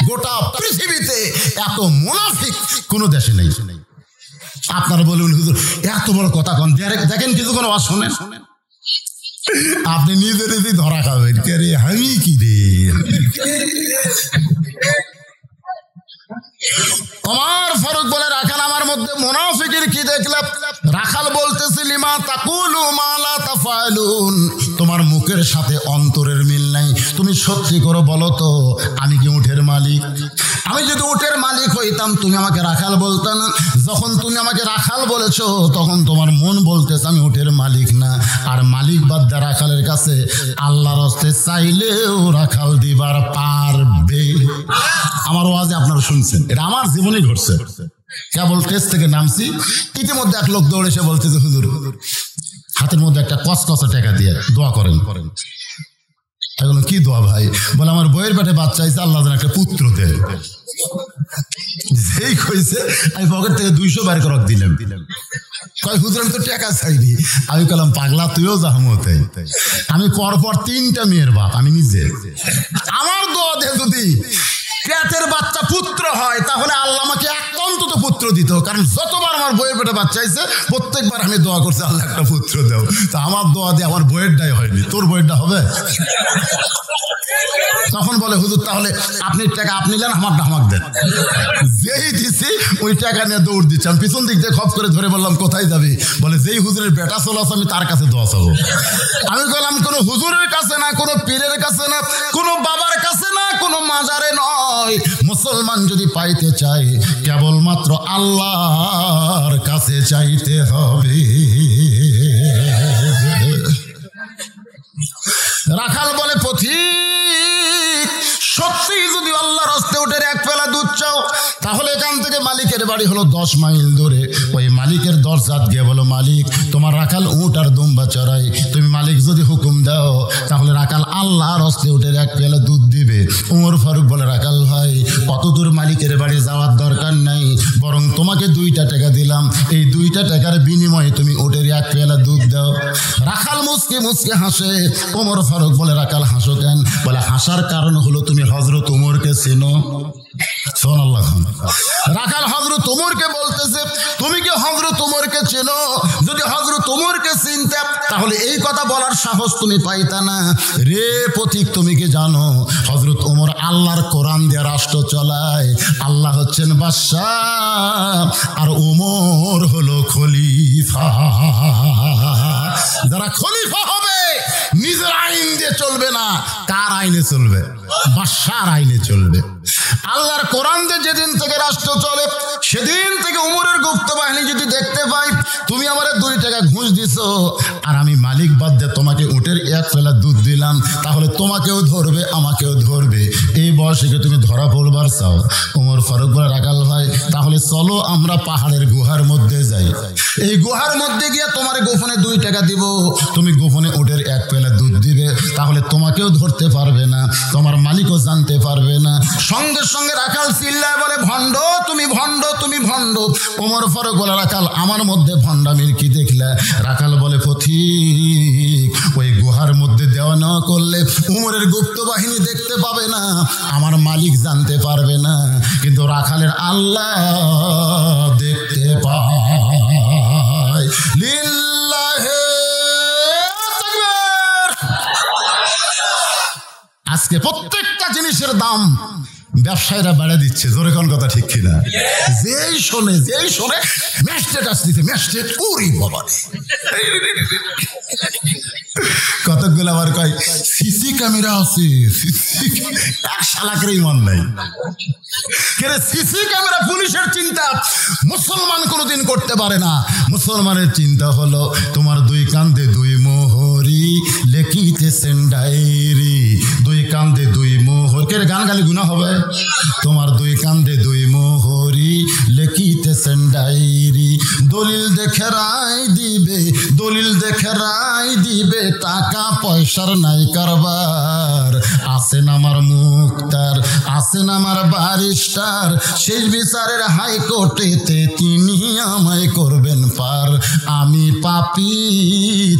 গোটা পৃথিবীতে এত মুনাফিক কোন দেশে নেই। আপনারা বলুন হুজুর এত বড় কথা কোন? দেখেন কিছুক্ষণ আওয়াজ শোনেন, আপনি নিজেরই ধরা খাবেন। কে রে আমি কি রে? ওমর ফারুক বলে রাখাল আমার মধ্যে মুনাফিকের কি দেখলাম? রাখাল বলতেছে লিমা তাকুলু মা লা তাফালুন, তোমার মুখের সাথে অন্তরের মিল নাই। তুমি সত্যি করে বলো তো আমি কি উটের মালিক? আমি যদি উটের মালিক হইতাম তুমি আমাকে রাখাল বলতে না। যখন তুমি আমাকে রাখাল বলেছো তখন তোমার মন বলতেছে আমি উটের মালিক না। আর মালিক বাদ দা রাখালের কাছে আল্লাহর হস্তে চাইলেও রাখাল দিবার পারবে। আমার ওয়াজে আপনারা শুনছেন, এটা আমার জীবনেই ঘটছে। কেবল টেস্ট থেকে নামছি, ইতিমধ্যে এক লোক দৌড়ে এসে বলতেছে হুজুর হাতের মধ্যে একটা কসকসা টাকা দিয়ে দোয়া করেন। এখন কি দোয়া ভাই? বলে আমার বইয়ের পেটে বাচ্চা হয়েছে, আল্লাহ যেন একটা পুত্র দেয়। যেই কইছে আমি পকেট থেকে 200 বের করে দিলাম। কয় হুজুর আমি তো টাকা চাইনি। আমি বললাম পাগলা তুইও জাহামতে। আমি পরপর 3টা মেয়ের বাপ, আমি নিজে। আমার দোয়া দিয়ে যদি পেটের বাচ্চা পুত্র হয় তাহলে আল্লাহ আমাকে একটা অন্তত পুত্র পুত্র দিত, কারণ যতবার আমার বইয়ের পেটে বাচ্চা হয়েছে প্রত্যেকবার আমি দোয়া করছি আল্লাহ একটা পুত্র দাও। তা আমার দোয়া দিয়ে আমার বইয়েরটাই হয়নি, তোর বইয়েরটা হবে? তখন বলে হুজুর তাহলে আপনি টাকা আপনি নেন, আমারটা আমাকে দেন। যেই দিছি ওই টাকা নিয়ে দৌড় দিচ্ছি। আমি পিছন দিক দিয়ে খপ করে ধরে বললাম কোথায় যাবি? বলে যেই হুজুরের বেটা চলে আসে আমি তার কাছে দোয়া চাবো। আমি বললাম কোনো হুজুরের কাছে না, কোনো পীরের কাছে না, কোনো বাবার কাছে না, কোনো মাজারে নয়। মুসলমান যদি পাইতে চায় কেবলমাত্র আল্লাহর কাছে চাইতে হবে। রাখাল বলে পথিক সত্যি যদি আল্লাহর হস্তে উঠে এক পেলা দুধ চাও তাহলে এখান থেকে মালিকের বাড়ি হলো 10 মাইল দূরে। ওই মালিকের দরজাত গিয়ে বলো মালিক তোমার রাখাল উট আর দুম্বা চড়াই, তুমি মালিক যদি হুকুম দাও তাহলে রাখাল আল্লাহর হস্তে উঠে এক পেলা দুধ দিবে। উমর ফারুক বলে রাখাল ভাই কত দূর মালিকের বাড়ি যাওয়ার দরকার নাই, বরং তোমাকে 2টা টাকা দিলাম, এই 2টা টাকার বিনিময়ে তুমি উটের এক পেলা দুধ দাও। রাখাল মুসকে মুসকে হাসে। ওমর ফারুক বলে রাখাল হাসো কেন? বলে হাসার কারণ হলো তুমি হযরত ওমরকে চেনো। সুবহানাল্লাহ। রাখাল হযরত ওমরকে বলতেছে তুমি কি হযরত ওমরকে চেনো? যদি হযরত ওমরকে চিনতে তাহলে এই কথা বলার সাহস তুমি পাইতা না। রে পথিক তুমি কি জানো হযরত ওমর আল্লাহর কোরআন দিয়ে রাষ্ট্র চালায়। আল্লাহ হচ্ছেন বাদশাহ আর ওমর হলো খলিফা। যারা খলিফা হবে নিজের আইন দিয়ে চলবে না, কার আইনে চলবে? বাদশার আইনে চলবে। আল্লাহর কোরআন দিয়ে যেদিন থেকে রাষ্ট্র চলে সেদিন থেকে উমরের গুপ্ত বাহিনী যদি দেখতে পাই তুমি আমারে 2 টাকা ঘুষ দিছো আর আমি মালিক বাদ দিয়ে তোমাকে উটের এক পেলা দুধ দিলাম, তাহলে তোমাকেও ধরবে আমাকেও ধরবে। এই বয়সে তুমি ধরা পড়বার চাও? ওমর ফারুক বলে রাখাল ভাই তাহলে চলো আমরা পাহাড়ের গুহার মধ্যে যাই, এই গুহার মধ্যে গিয়ে তোমার গোপনে 2 টাকা দিব, তুমি গোপনে উটের এক পেলা দুধ দিবে, তাহলে তোমাকেও ধরতে পারবে না, তোমার মালিকও জানতে পারবে না। সঙ্গে সঙ্গে রাখাল চিল্লায় বলে ভণ্ড তুমি ভণ্ড তুমি ভণ্ড। ওমর ফারুক বলে রাখাল আমার মধ্যে ভণ্ডামির কি দেখলে? রাখাল বলে পথিক ওই গুহার মধ্যে দেওয়া নেওয়া করলে উমরের গুপ্ত বাহিনী দেখতে পাবে না, আমার মালিক জানতে পারবে না, কিন্তু রাখালের আল্লাহ দেখতে পায়। লিল্লাহে তাকবীর। আজকে প্রত্যেকটা জিনিসের দাম ব্যবসায়ীরা বাড়া দিচ্ছে, জোরে কোন কথা ঠিক কিনা? যেই শোনে ম্যাস্টেট আসতেছে, ম্যাস্টেট ওরে বাবা কতগুলো আবার কয় সিসি ক্যামেরা আছে, এক শালাকের ইমান নাই। কেরে সিসি ক্যামেরা পুলিশের চিন্তা মুসলমান কোনোদিন করতে পারে না। মুসলমানের চিন্তা হলো তোমার 2 কান্দে 2 মোহরি লেখিতেছেন ডায়েরি, 2 কান্দে 2 মোহর। কেরে গান গালি গুনাহ হবে? তোমার 2 কান্দে 2 মোহরি লেখিতেছেন ডায়েরি, দলিল দেখে রায় দিবে, দলিল দেখে রায় দিবে, টাকা পয়সার নাই কারবার, আছেন আমার মুক্তার, আছেন আমার বারিস্টার, শেষ বিচারের হাইকোর্টেতে তিনি আমায় করবেন পার, আমি পাপী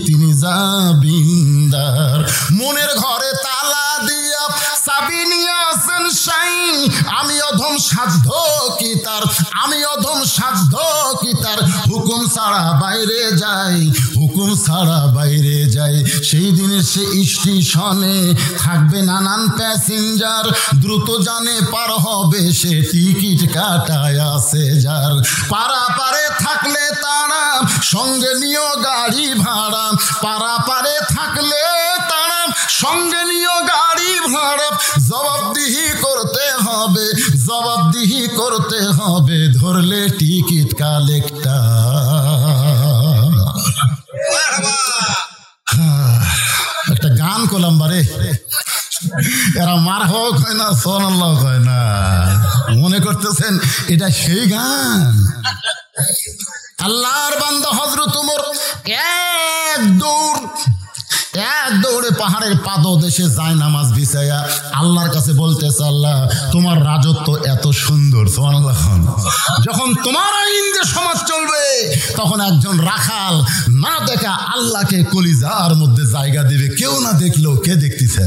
তিনি জামিনদার, মনের ঘরে তালা দিয়া চাবি নিয়ে আসেন সাই, আমি অধম সাধ্য কি তার, আমি অধম সাধ্য কি তার, হুকুম ছাড়া বাইরে যাই, হুকুম ছাড়া বাইরে যাই, সেই দিনে সে স্টেশনে থাকবে নানান প্যাসেঞ্জার, দ্রুত জানে পার হবে সে টিকিট কাটায় আছে যার, পারাপারে থাকলে তারা সঙ্গে নিও গাড়ি ভাড়া, পারাপারে থাকলে তারা সঙ্গে নিও গাড়ি ভাড়া, জবাবদিহি করতে হবে, জবাবদিহি করতে হবে, ধরলে টিকিট কালেক্টর। একটা গান করলাম বারে, এরা মার হোক হয় না, সুবহানাল্লাহ হয় না, মনে করতেছেন এটা সেই গান? আল্লাহর বান্দা হযরত ওমর এক দৌড় এক দৌড়ে পাহাড়ের পাদদেশে যায় নামাজ বিছায়া আল্লাহর কাছে বলতেছে, আল্লাহ তোমার রাজত্ব এত সুন্দর, সুবহানাল্লাহ। যখন তোমার আইন দিয়ে সমাজ চলবে তখন একজন রাখাল না দেখা আল্লাহকে কলিজার মধ্যে জায়গা দিবে। কেউ না দেখলেও কে দেখতেছে?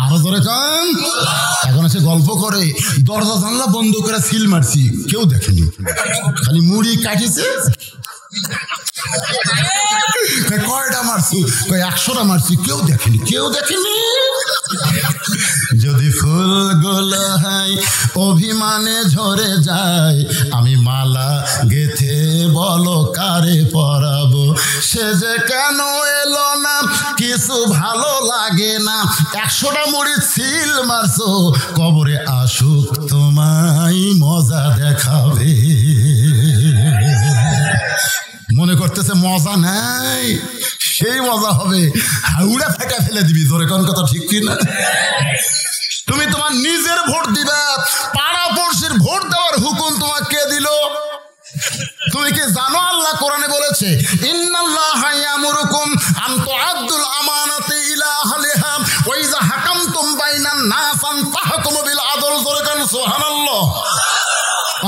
আরো ধরে কান। এখন এসে গল্প করে দরজা জানলা বন্ধ করে সিল মারছি, কেউ দেখেনি, খালি মুড়ি কাটিছে। কয়টা মারছি? 100টা মারছি, কেউ দেখেনি, কেউ দেখেনি। যদি ফুলগুলো হয় অভিমানে ঝরে যায়, আমি মালা গেথে বলো কারে পরাবো, সে যে কেন এলো না কিছু ভালো লাগে না। 100টা মুড়ি সিল মারছো, কবরে আসুক তোমায় মজা দেখাবে। মনে করতেছে মজা নাই, সেই মজা হবে, হাউড়া ফেঁকা ফেলে দিবি। জোরে কোন কথা ঠিক কি না? তুমি তোমার নিজের ভোট দিবা, পাড়া পড়শির ভোট দেওয়ার হুকুম তোমাকে কে দিল? তুমি কি জানো আল্লাহ কোরআনে বলেছে, ইন্নাল্লাহা ইয়ামুরুকুম আন তুআদ্দুল আমানাতি ইলা আহলিহা ওয়া ইযা হাকামতুম বাইনান নাস আন তাহকুমু বিল আদল। জোরে কোন সুবহানাল্লাহ।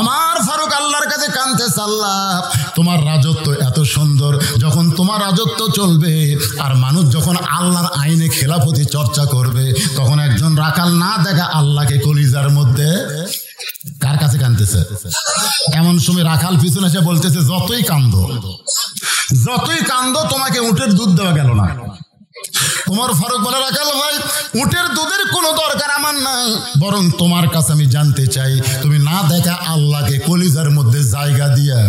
আমার ফারুক আল্লাহর কাছে কাঁদতেছে, আল্লাহ তোমার রাজত্ব এত সুন্দর, যখন তোমার রাজত্ব চলবে আর মানুষ যখন আল্লাহর আইনে খেলাফতি চর্চা করবে, তখন একজন রাখাল না দেখা আল্লাহকে কলিজার মধ্যে কার কাছে কাঁদতেছে? এমন সময় রাখাল পিছনে এসে বলতেছে, যতই কান্দো তোমাকে উটের দুধ দেওয়া গেল না। ওমর ফারুক বলে, রাখাল ভাই উটের দুধের কোনো দরকার আমার নাই, বরং তোমার কাছে আমি জানতে চাই, তুমি না দেখা আল্লাহকে কলিজার মধ্যে জায়গা দিয়া,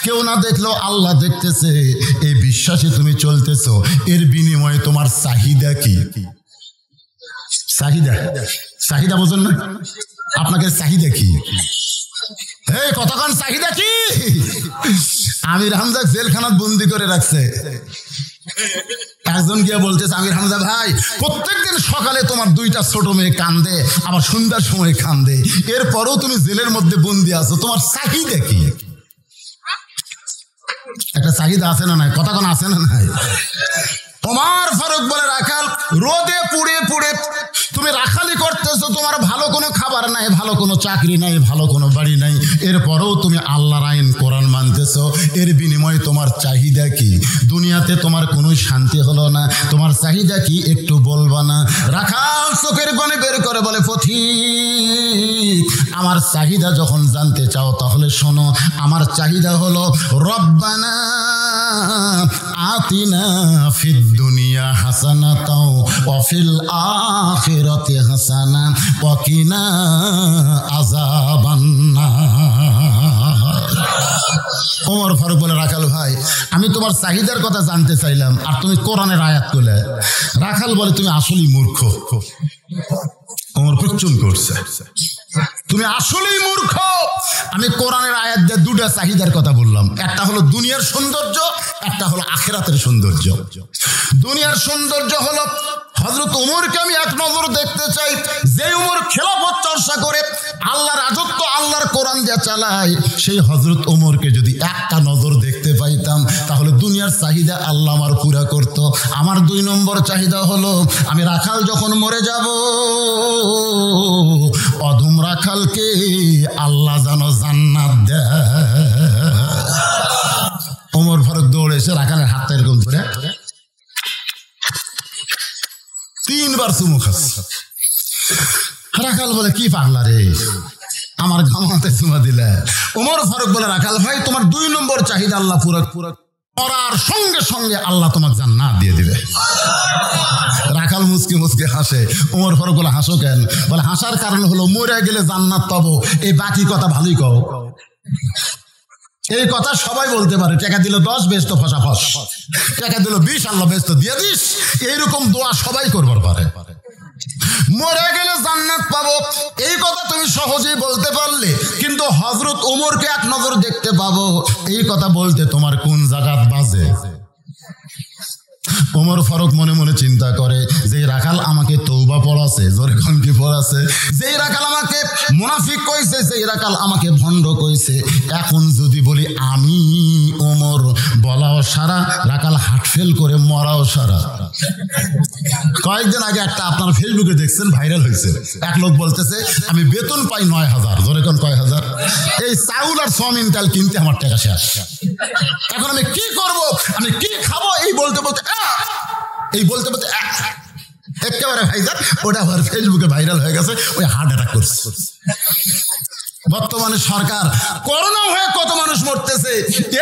কেউ না দেখলেও আল্লাহ দেখতেছে, এই বিশ্বাসে তুমি চলতেছো, এর বিনিময়ে তোমার চাহিদা কি? চাহিদা বোঝেন না? আপনাকে চাহিদা কি? এই কতক্ষণ চাহিদা কি? আমির হামজা জেলখানাত বন্দি করে রাখছে। একজন গিয়ে বলতেছে, আমির হামজা ভাই প্রত্যেকদিন সকালে তোমার 2টা ছোট মেয়ে কান্দে, আবার সন্ধ্যার সময় কান্দে, এরপরও তুমি জেলের মধ্যে বন্দি আছো, তোমার চাহিদা কি? একটা চাহিদা আছে না নাই? কতক্ষণ আছে না নাই? ওমর ফারুক বলে, রাখাল রোদে পুড়ে পুড়ে তুমি রাখালি করতেছো, তোমার ভালো কোনো খাবার নাই, ভালো কোনো চাকরি নাই, ভালো কোনো বাড়ি নাই, এরপরেও তুমি আল্লাহর আইন কোরআন মানতেছো, এর বিনিময়ে তোমার চাহিদা কি? দুনিয়াতে তোমার কোনো শান্তি হলো না, তোমার চাহিদা কি একটু বলবা না? রাখাল চোখের পানি বের করে বলে, পথিক আমার চাহিদা যখন জানতে চাও তাহলে শোনো, আমার চাহিদা হলো রব্বানা আতিনা ফিদ দুনিয়া হাসানাতাও ওয়া ফিল আখিরাতি হাসানা ওয়া কিনা আযাবান্নার। ওমর ফারুক বলে, রাখাল ভাই আমি তোমার চাহিদার কথা জানতে চাইলাম আর তুমি কোরআনের আয়াত কইলে। রাখাল বলে, তুমি আসলেই মূর্খ। ওমর ফারুক চুপ করছে, তুমি আসলেই মূর্খ। আমি কোরআনের আয়াত দিয়ে 2টা চাহিদার কথা বললাম, একটা হলো দুনিয়ার সৌন্দর্য, একটা হলো আখিরাতের সৌন্দর্য। দুনিয়ার সৌন্দর্য হলো হযরত ওমরকে আমি এক নজর দেখতে চাই, যে ওমর খেলাফত চর্চা করে আল্লাহর রাজত্ব আল্লাহর কোরআন দিয়ে চালায়, সেই হযরত ওমরকে যদি একটা নজর দেখতে পাইতাম তাহলে দুনিয়ার চাহিদা আল্লাহ আমার পুরা করত। আমার 2 নম্বর চাহিদা হলো, আমি রাখাল যখন মরে যাব, অধম রাখালকে আল্লাহ যেন জান্নাত দেয়। ওমর ফারুক দৌড়ে এসে রাখালের হাতটা এরকম ধরে 3 বার চুমু খাচ্ছে। রাখাল বলে, কি পাগলা রে, আমার গামাতে চুমা দিলে। ওমর ফারুক বলে, রাখাল ভাই তোমার 2 নম্বর চাহিদা আল্লাহ পুরা করার সঙ্গে সঙ্গে আল্লাহ তোমাকে জান্নাত দিয়ে দিবে। রাখাল মুচকি মুচকি হাসে। ওমর ফারুক বলে, হাসো কেন? বলে, হাসার কারণ হলো মরে গেলে জান্নাত পাবো, এই বাকি কথা ভালোই কও। এই কথা সবাই বলতে পারে, টাকা দিল 10 বেশ তো ফসাফস, টাকা দিল 20 আল্লাহ বেশ তো দিয়ে দিস, এইরকম দোয়া সবাই করবার পারে। মরে গেলে জান্নাত পাবো এই কথা তুমি সহজেই বলতে পারলে, কিন্তু হযরত ওমরকে এক নজর দেখতে পাবো এই কথা বলতে তোমার কোন জায়গাত বাজে? ওমর ফারুক মনে মনে চিন্তা করে, যে রাখাল আমাকে তওবা পড়াছে, জোরে কোন কি পড়াছে, যে রাখাল আমাকে মুনাফিক কইছে, যে রাখাল আমাকে ভণ্ড কইছে, এখন যদি বলি আমি ওমর, বলাও সারা, রাখাল হার্ট ফেল করে মরাও সারা। কয়েকদিন আগে একটা আপনার ফেসবুকে দেখছেন, ভাইরাল হয়েছে, এক লোক বলতেছে আমি বেতন পাই 9,000, জোরে কোন কয় হাজার, এই চাউল আর সমিন তেল কিনতে আমার টাকা শেষ, এখন আমি কি করব, আমি কি খাবো, এই বলতে বলতে একেবারে ভাইজান ওটা আবার ফেসবুকে ভাইরাল হয়ে গেছে, ওই হার্ট অ্যাটাক করছে। বর্তমানে সরকার করোনা হয়ে কত মানুষ মরতেছে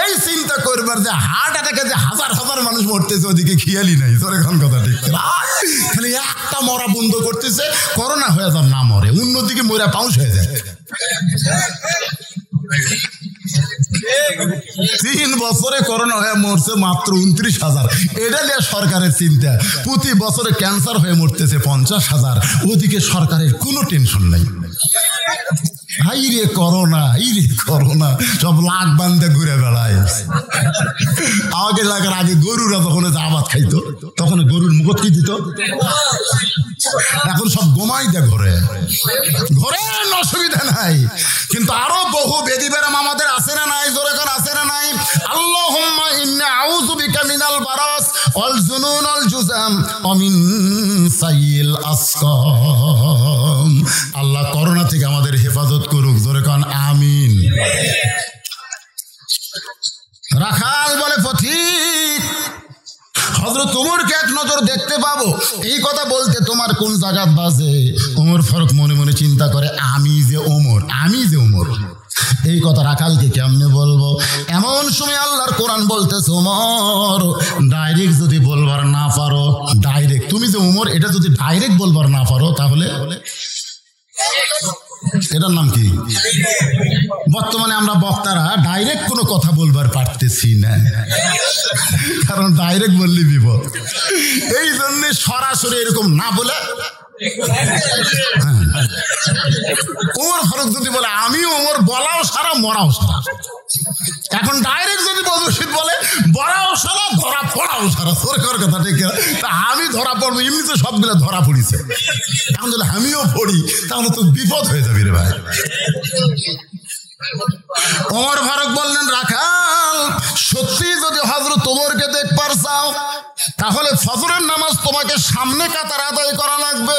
এই চিন্তা করবার, যে হার্ট অ্যাটাকে যে হাজার হাজার মানুষ মরতেছে ওদিকে খেয়ালই নাই। তোর এখন কথা ঠিক, খালি একটা মরা বন্ধ করতেছে, করোনা হয়ে যার না মরে, অন্যদিকে মরা পাউস হয়ে যায়। 3 বছরে করোনা হয়ে মরছে মাত্র 29,000, এটা নিয়ে সরকারের চিন্তা। প্রতি বছরে ক্যান্সার হয়ে মরতেছে 50,000, ওদিকে সরকারের কোনো টেনশন নাই। করোনা সব লাখ বান্ধে ঘুরে বেড়ায়। আমাকে এলাকার আগে গরুরা যখন আবাদ খাইতো তখন গরুর মুখ কি দিত, এখন সব গোমাই দেয় ঘরে, অসুবিধা নাই। কিন্তু আরো বহু বেদি বেরাম আমাদের আছে না নাই, জোরে করে আছে না নাই? আল্লাহুম্মা ইন্নী আউযু বিকা মিনাল বারাস ওয়াল জুনুন ওয়াল জুযাম ওয়া মিন সাইয়িল আসকাম। আল্লাহ করোনা থেকে আমাদের হেফাজত করুক, জোরে কোন আমিন। রাখাল বলে পথিক, হযরত ওমরকে এক নজর দেখতে পাবো, এই কথা বলতে তোমার কোন জায়গা বাজে? ওমর ফারুক মনে মনে চিন্তা করে, আমি যে ওমর, এই কথা রাখালকে কেমনে বলবো? এমন সময় আল্লাহর কোরআন বলতেছে, ওমর ডাইরেক্ট যদি বলবার না পারো, ডাইরেক্ট তুমি যে ওমর এটা যদি ডাইরেক্ট বলবার না পারো, তাহলে এটার নাম কি? বর্তমানে আমরা বক্তারা ডাইরেক্ট কোনো কথা বলবার পারতেছি না, কারণ ডাইরেক্ট বললে বিপদ। এই জন্য সরাসরি এরকম না বলে ওমর ফারুক যদি বলে আমি ওমর, বলাও সারা মরাও সারা। এখন ডাইরেক্ট যদি বদরশিদ বলে বলাও সারা ধরা পড়াও সারা, সরকার কথা ঠিক, তা আমি ধরা পড়বো, এমনি তো সবগুলো ধরা পড়িছে, এখন যদি আমিও পড়ি তাহলে তো বিপদ হয়ে যাবে রে ভাই। ওমর ফারুক বললেন, রাখাল সত্যি যদি হযরত ওমরকে দেখবার চাও তাহলে ফজরের নামাজ তোমাকে সামনে কাতারে আদায় করা লাগবে।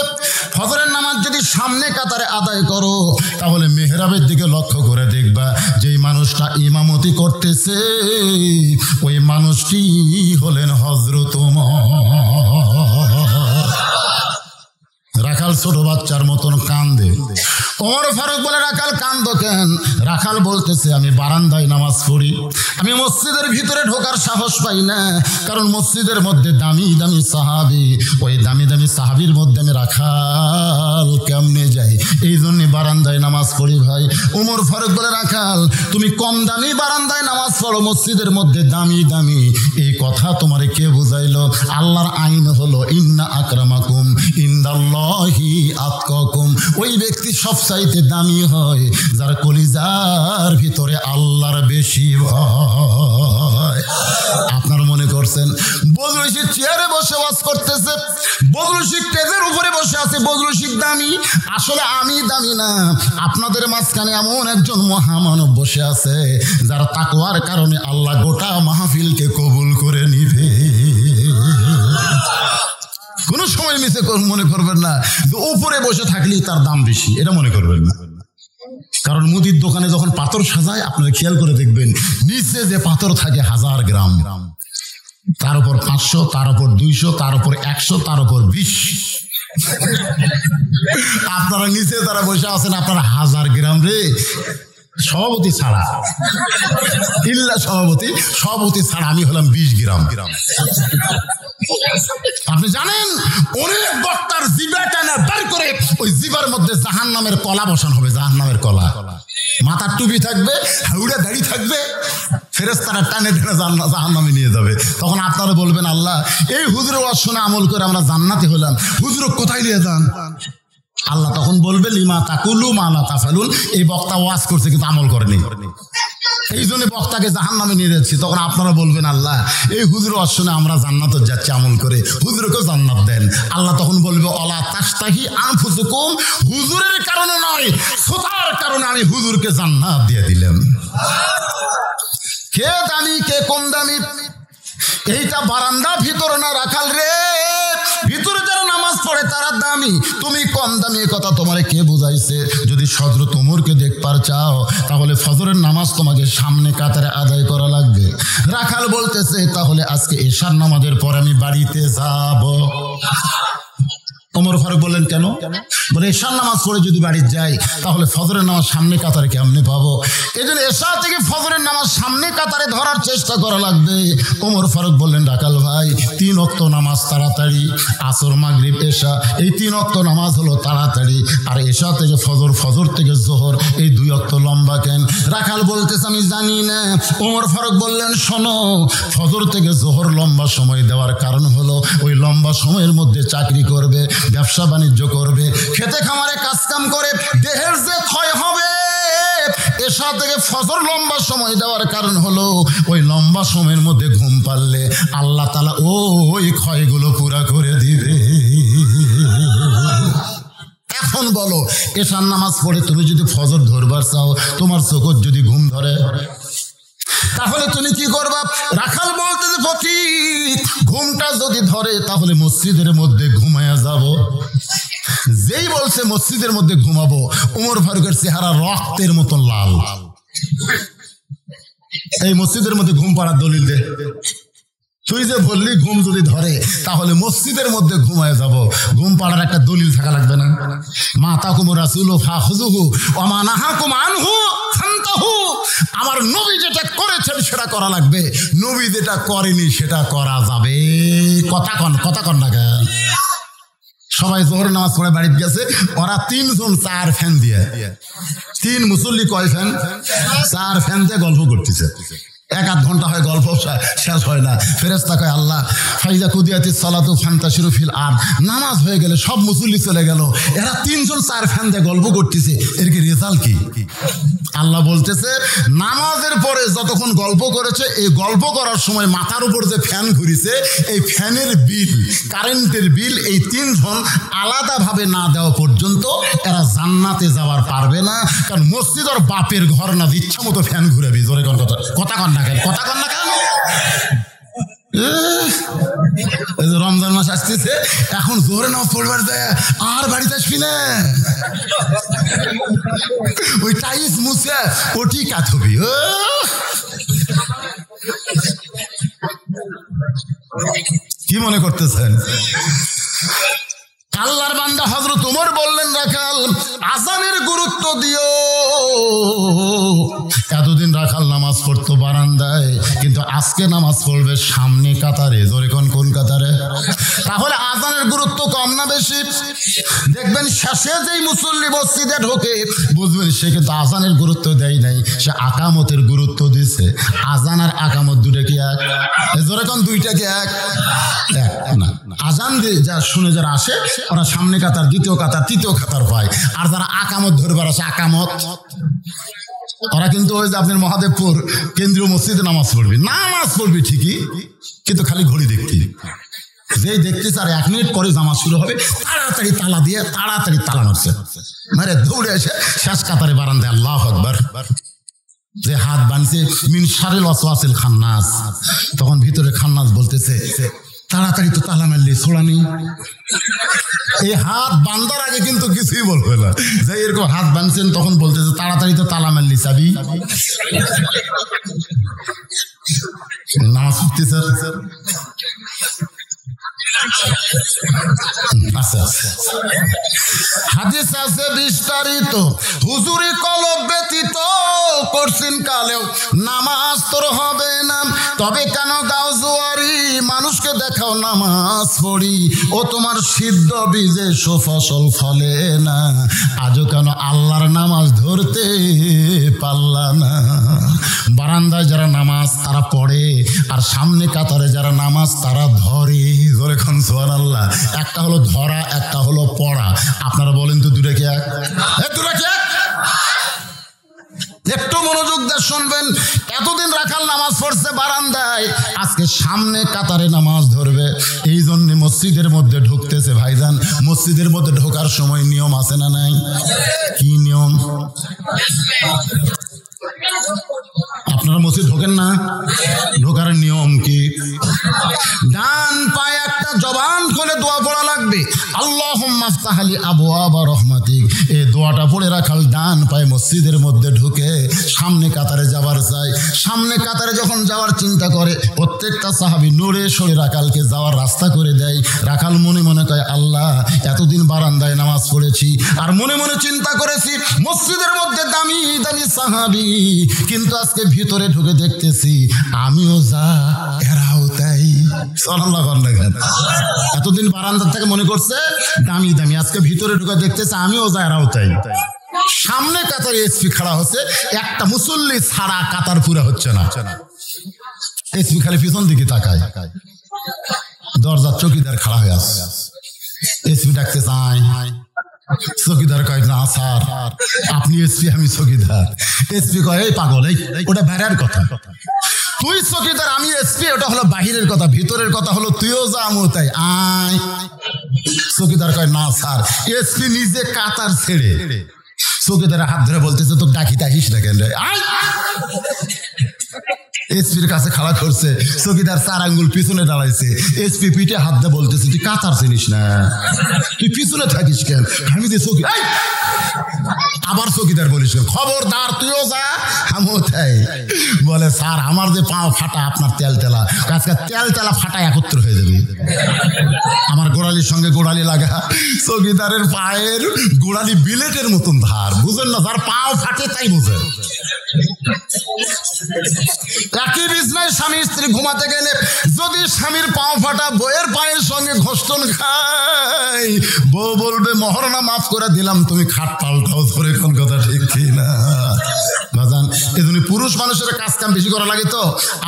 ফজরের নামাজ যদি সামনে কাতারে আদায় করো তাহলে মেহরাবের দিকে লক্ষ্য করে দেখবা যেই মানুষটা ইমামতি করতেছে ওই মানুষটি হলেন হযরত ওমর। রাখাল ছোট বাচ্চার মতন কান্দে। ওমর ফারুক বলে, রাখাল কান্দো কেন? রাখাল বলতেছে, আমি বারান্দায় নামাজ পড়ি, আমি মসজিদের ভিতরে ঢোকার সাহস পাই না, কারণ মসজিদের মধ্যে দামি দামি সাহাবী, ওই দামি দামি সাহাবীর মধ্যে আমি রাখাল কেমনে যাই, এই জন্য বারান্দায় নামাজ পড়ি ভাই। ওমর ফারুক বলে, রাখাল তুমি কম দামি বারান্দায় নামাজ পড়ো, মসজিদের মধ্যে দামি দামি, এই কথা তোমারে কে বুঝাইলো? আল্লাহর আইন হলো ইন্না আকরামাকুম ইনদাল্লাহি আতকাকুম, ওই ব্যক্তি সবচাইতে দামি হয় যার কলিজার ভিতরে আল্লাহর বেশি ভয়। আপনারা মনে করছেন বজলুল শিখ চেয়ারে বসে ওয়াজ করতেছে, বজলুল শিখ স্টেজের উপরে বসে আছে, বজলুল শিখ দামি? আসলে আমি দামি না, আপনাদের মাঝখানে এমন একজন মহামানব বসে আছে যার তাকওয়ার কারণে আল্লাহ গোটা মাহফিলকে কবুল করে নিবে। কোনো সময় মিছে মনে করবেন না উপরে বসে থাকলেই তার দাম বেশি, এটা মনে করবেন না। কারণ মুদির দোকানে যখন পাথর সাজায় আপনারা খেয়াল করে দেখবেন নিচে যে পাথর থাকে 1000 গ্রাম, তার উপর 500, তার উপর 200, তার উপর 100, তার উপর 20। আপনারা নিচে যারা বসে আছেন আপনারা 1000 গ্রাম রে, সভাপতি ছাড়া, ইল্লা সভাপতি ছাড়া আমি হলাম 20 গ্রাম। আপনি জানেন অনেক বক্তার জিভা টানা বের করে ওই জিভার মধ্যে জাহান্নামের কলা বসানো হবে, জাহান্নামের কলা। মাথার টুপি থাকবে, হাউড়া দাড়ি থাকবে, ফেরেশতারা টানে টেনে জাহান্নামে নিয়ে যাবে। তখন আপনারা বলবেন, আল্লাহ এই হুজুরের ওয়াজ শুনে আমল করে আমরা জান্নাতে হলাম, হুজুর কোথায় নিয়ে যান? আল্লাহ তখন বলবে, লিমা তাকুলু মা লা তাফালুন, এই বক্তা ওয়াজ করছে কিন্তু আমল করেনি। এই জন্য বক্তাকে জাহান্নামে নিয়ে যাচ্ছি। তখন আপনারা বলবেন আল্লাহ এই হুজুর অশ্বনে আমরা জান্নাতে যাচ্ছি আমল করে, হুজুরকে জান্নাত দেন। আল্লাহ তখন বলবে অলা তাস্তাহি আনফুসুকুম, হুজুরের কারণে নয় সোতার কারণে আমি হুজুরকে জান্নাত দিয়ে দিলাম। কে দামি কে কম দামি এইটা বারান্দা ভিতর না রাখাল রে, ভিতরে যারা নামাজ পড়ে তারা দামি, তুমি কম দামি এ কথা তোমারে কে বুঝাইছে? যদি হযরত ওমরকে দেখবার চাও তাহলে ফজরের নামাজ তোমাকে সামনে কাতারে আদায় করা লাগবে। রাখাল বলতেছে তাহলে আজকে এশার নামাজের পর আমি বাড়িতে যাব। ওমর ফারুক বললেন কেন? বলে এশার নামাজ পড়ে যদি বাড়ি যাই তাহলে ফজরের নামাজ সামনে কাতারে কেমনে পাবো? এই জন্য এশা থেকে ফজরের নামাজ সামনে কাতারে ধরার চেষ্টা করা লাগবে। ওমর ফারুক বললেন রাখাল ভাই 3 ওয়াক্ত নামাজ তাড়াতাড়ি, আসর মাগরিব এশা এই 3 ওয়াক্ত নামাজ হলো তাড়াতাড়ি, আর এশা থেকে ফজর, ফজর থেকে জোহর এই 2 ওয়াক্ত লম্বা কেন? রাখাল বলতেছে আমি জানি না। ওমর ফারুক বললেন শোনো, ফজর থেকে জোহর লম্বা সময় দেওয়ার কারণ হলো ওই লম্বা সময়ের মধ্যে চাকরি করবে, ব্যবসা বাণিজ্য করবে, খেতে খামারে কাজ কাম করে দেহের যে ক্ষয় হবে। এশা থেকে ফজর লম্বা সময় দেওয়ার কারণ হলো ওই লম্বা সময়ের মধ্যে ঘুম পারলে আল্লাহ তাআলা ওই ক্ষয়গুলো পুরা করে দিবে। এখন বলো এশার নামাজ পড়ে তুমি যদি ফজর ধরবার চাও, তোমার চোখত যদি ঘুম ধরে তাহলে তুমি কি করবা? রাখাল বলতে যে ফকির ঘুমটা যদি ধরে তাহলে মসজিদের মধ্যে ঘুমায়া যাব। যেই বলছে মসজিদের মধ্যে ঘুমাবো, ওমর ফারুকের চেহারা রক্তের মতো লাল। এই মসজিদের মধ্যে ঘুম পাড়ার দলিল দে। তুই যে বললি ঘুম যদি ধরে তাহলে মসজিদের মধ্যে ঘুমায় যাব, ঘুম পাড়ার একটা দলিল থাকা লাগবে না? মা তাকুম রাসূলু ফাখুযুহু ওয়া মা নাহাকুম আনহু ফান্তাহু। আমার নবী যেটা করেছেন সেটা করা লাগবে, নবী যেটা করেনি সেটা করা যাবে। কথা কন না কেন? সবাই জোহর নামাজ পড়ে বাড়িতে গেছে, ওরা 3 জন 4 ফ্যান দিয়ে, 3 মুসল্লি কয় ফ্যান? 4 ফ্যান দিয়ে গল্প করতেছে। 1-8 ঘন্টা হয় গল্প, শেষ হয় না। ফেরেশতা কয় আল্লাহ ফাইজা কুদিয়াতিস সালাতু ফান্তাশিরু ফিল আরদ, নামাজ হয়ে গেলে সব মুসল্লি চলে গেল, এরা 3 জন 4 ফ্যান দিয়ে গল্প করতেছে, এর কি রেজাল্ট কি? আল্লাহ বলতেছে নামাজের পরে যতক্ষণ গল্প করেছে এই গল্প করার সময় মাথার উপর যে ফ্যান ঘুরিছে এই ফ্যানের বিল, কারেন্টের বিল এই 3 জন আলাদাভাবে না দেওয়া পর্যন্ত এরা জান্নাতে যাওয়ার পারবে না। কারণ মসজিদ আর বাপের ঘর না, ইচ্ছা মতো ফ্যান ঘুরাবি। জোরে কোন কথা কন না কেন? রমজান মাস আসতেছে, এখন জোরে নামাজ পড়বার যায় আর বাড়িতে আসবি না, ওই টাইস মুছে ওটি কাঁথবি। কি মনে করতেছেন? আল্লাহর বান্দা হযরত ওমর বললেন রাখাল আযানের গুরুত্ব দিও। এতদিন রাখাল নামাজ পড়তো বারান্দায়, কিন্তু আজকে নামাজ পড়বে সামনে কাতারে। জোরে কোন কাতারে? তাহলে আযানের গুরুত্ব কম না বেশি? দেখবেন শেষে যেই মুসল্লি মসজিদে ঢোকে বুঝবেন সে কিন্তু আযানের গুরুত্ব দেয় নাই, সে আকামতের গুরুত্ব দিছে। আযান আর আকামত দুটো কি এক? জোরে কোন দুইটা কি এক? না, আযান দিয়ে যা শুনে যারা আসে ওরা সামনে কাতার, দ্বিতীয় কাতার, তৃতীয় কাতার পায়। আর যারা আকামত ধরবার আসে আকামত, ওরা কিন্তু ওই যে আপনার মহাদেবপুর কেন্দ্রীয় মসজিদে নামাজ পড়বি ঠিকই, কিন্তু খালি ঘড়ি দেখতি, যেই দেখতেছে আর 1 মিনিট পরে জামাত শুরু হবে, তাড়াতাড়ি তালা দিয়ে তাড়াতাড়ি তালা মারছে, মানে দৌড়ে এসে শেষ কাতারে বারান্দায় আল্লাহু আকবার, যে হাত বানছে মিন শারিল ওয়াসওয়াসিল খান্নাস। তখন ভিতরে খান্নাস বলতেছে তাড়াতাড়ি তো তালা মারলি, ছোড়া নেই। এই হাত বান্দার আগে কিন্তু কিছুই বলবে না, যে এরকম হাত বানছেন তখন বলতেছে তাড়াতাড়ি তো তালা মারলি, চাবি নামাজ পড়তেছে। হাদিস আছে বিস্তারিত, হুজুরি কলব ব্যতীত করছেন কালেও নামাজ তোর হবে না। তবে কেন গাও জুয়ারি, মানুষকে দেখাও নামাজ পড়ি, ও তোমার সিদ্ধ বীজে সুফসল ফলে না। আজও কেন আল্লাহর নামাজ ধরতে পারলা না? বারান্দায় যারা নামাজ তারা পড়ে, আর সামনে কাতারে যারা নামাজ তারা ধরে। ধরে খান সুবহানাল্লাহ। একটা হলো ধরা, একটা হলো পড়া। আপনারা বলেন তো দুটো কি এক? দুটো কি এক? একটু মনোযোগ দিয়ে শুনবেন। এতদিন রাখাল নামাজ পড়ছে বারান্দায়, আজকে সামনে কাতারে নামাজ ধরবে, এই জন্য মসজিদের মধ্যে ঢুকতেছে। ভাইজান, মসজিদের মধ্যে ঢোকার সময় নিয়ম আছে না নাই? কি নিয়ম? আপনারা মসজিদ ঢোকেন না? ঢোকার নিয়ম কি? ডান পায়ে একটা জবান খুলে দোয়া পড়া লাগবে, আল্লাহুম্মা আফতাহ লি আবওয়াবা রাহমাতিক। এই দোয়াটা পড়ে রাখাল ডান পায়ে মসজিদের মধ্যে ঢুকে সামনে কাতারে যাবার চাই। সামনে কাতারে যখন যাওয়ার চিন্তা করে, প্রত্যেকটা সাহাবী নড়ে সরে রাখালকে যাওয়ার রাস্তা করে দেয়। রাখাল মনে মনে কয়, আল্লাহ, এতদিন বারান্দায় নামাজ পড়েছি আর মনে মনে চিন্তা করেছি মসজিদের মধ্যে দামি দামি সাহাবী, কিন্তু আজকে ভিতরে ঢুকে দেখতেছি আমিও যা এরাও তাই। সুবহানাল্লাহ। এতদিন বারান্দা থেকে মনে করছে দামি দামি, আজকে ভিতরে ঢুকে দেখতেছে আমিও যা এরাও তাই। সামনে কাতারে এসপি খাড়া হচ্ছে, একটা মুসল্লি ছাড়া কাতার পুরা হচ্ছে না। এসপি খালি পিছন দিকে তাকায়, দরজার চৌকিদার খাড়া হয়ে আসছে। এসপি ডাকতে চাই, চৌকিদার কয়, না স্যার আপনি এসপি, আমি চৌকিদার। এসপি কয়, এই পাগল, এই ওটা বাইরের কথা, তুই চৌকিদার আমি এসপি, ওটা হলো বাহিরের কথা, ভিতরের কথা হলো তুইও যা আমিও তাই, আয়। চৌকিদার কয়, না স্যার, এসপি নিজে কাতার ছেড়ে চৌকিদারের হাত ধরে বলতেছে, তো ডাকিতে আসিস না কেন? এসপির কাছে খাড়া করছে, চৌকিদার 4 আঙ্গুল পিছনে দাঁড়াইছে। এসপি পিঠে হাত দিয়ে বলতেছে, তুই কাতার চিনিস না, তুই পিছনে থাকিস কেন? আমি যে চৌকি, আবার চৌকিদার বলিস, খবরদার তুইও যা আমিও তাই। বলে, স্যার আমার যে পাও ফাটা, আপনার তেল তেলা, আজকে তেল তেলা ফাটা একত্র হয়ে যাবে। আমার গোড়ালির সঙ্গে গোড়ালি লাগা, চৌকিদারের পায়ের গোড়ালি বিলেটের মতন ধার, বুঝেন না? যার পাও ফাটে তাই বুঝেন। একই বিছনায় স্বামী স্ত্রী ঘুমাতে গেলে যদি স্বামীর পাও ফাটা বউয়ের পায়ের সঙ্গে ঘষ্টন খায়, বউ বলবে, মহরনা মাফ করে দিলাম, তুমি খাট পাল্টাও। ধরে কোন কথা ঠিক কি না? বাজান, এই জন্য পুরুষ মানুষের কাজ কাম বেশি করা লাগে, তো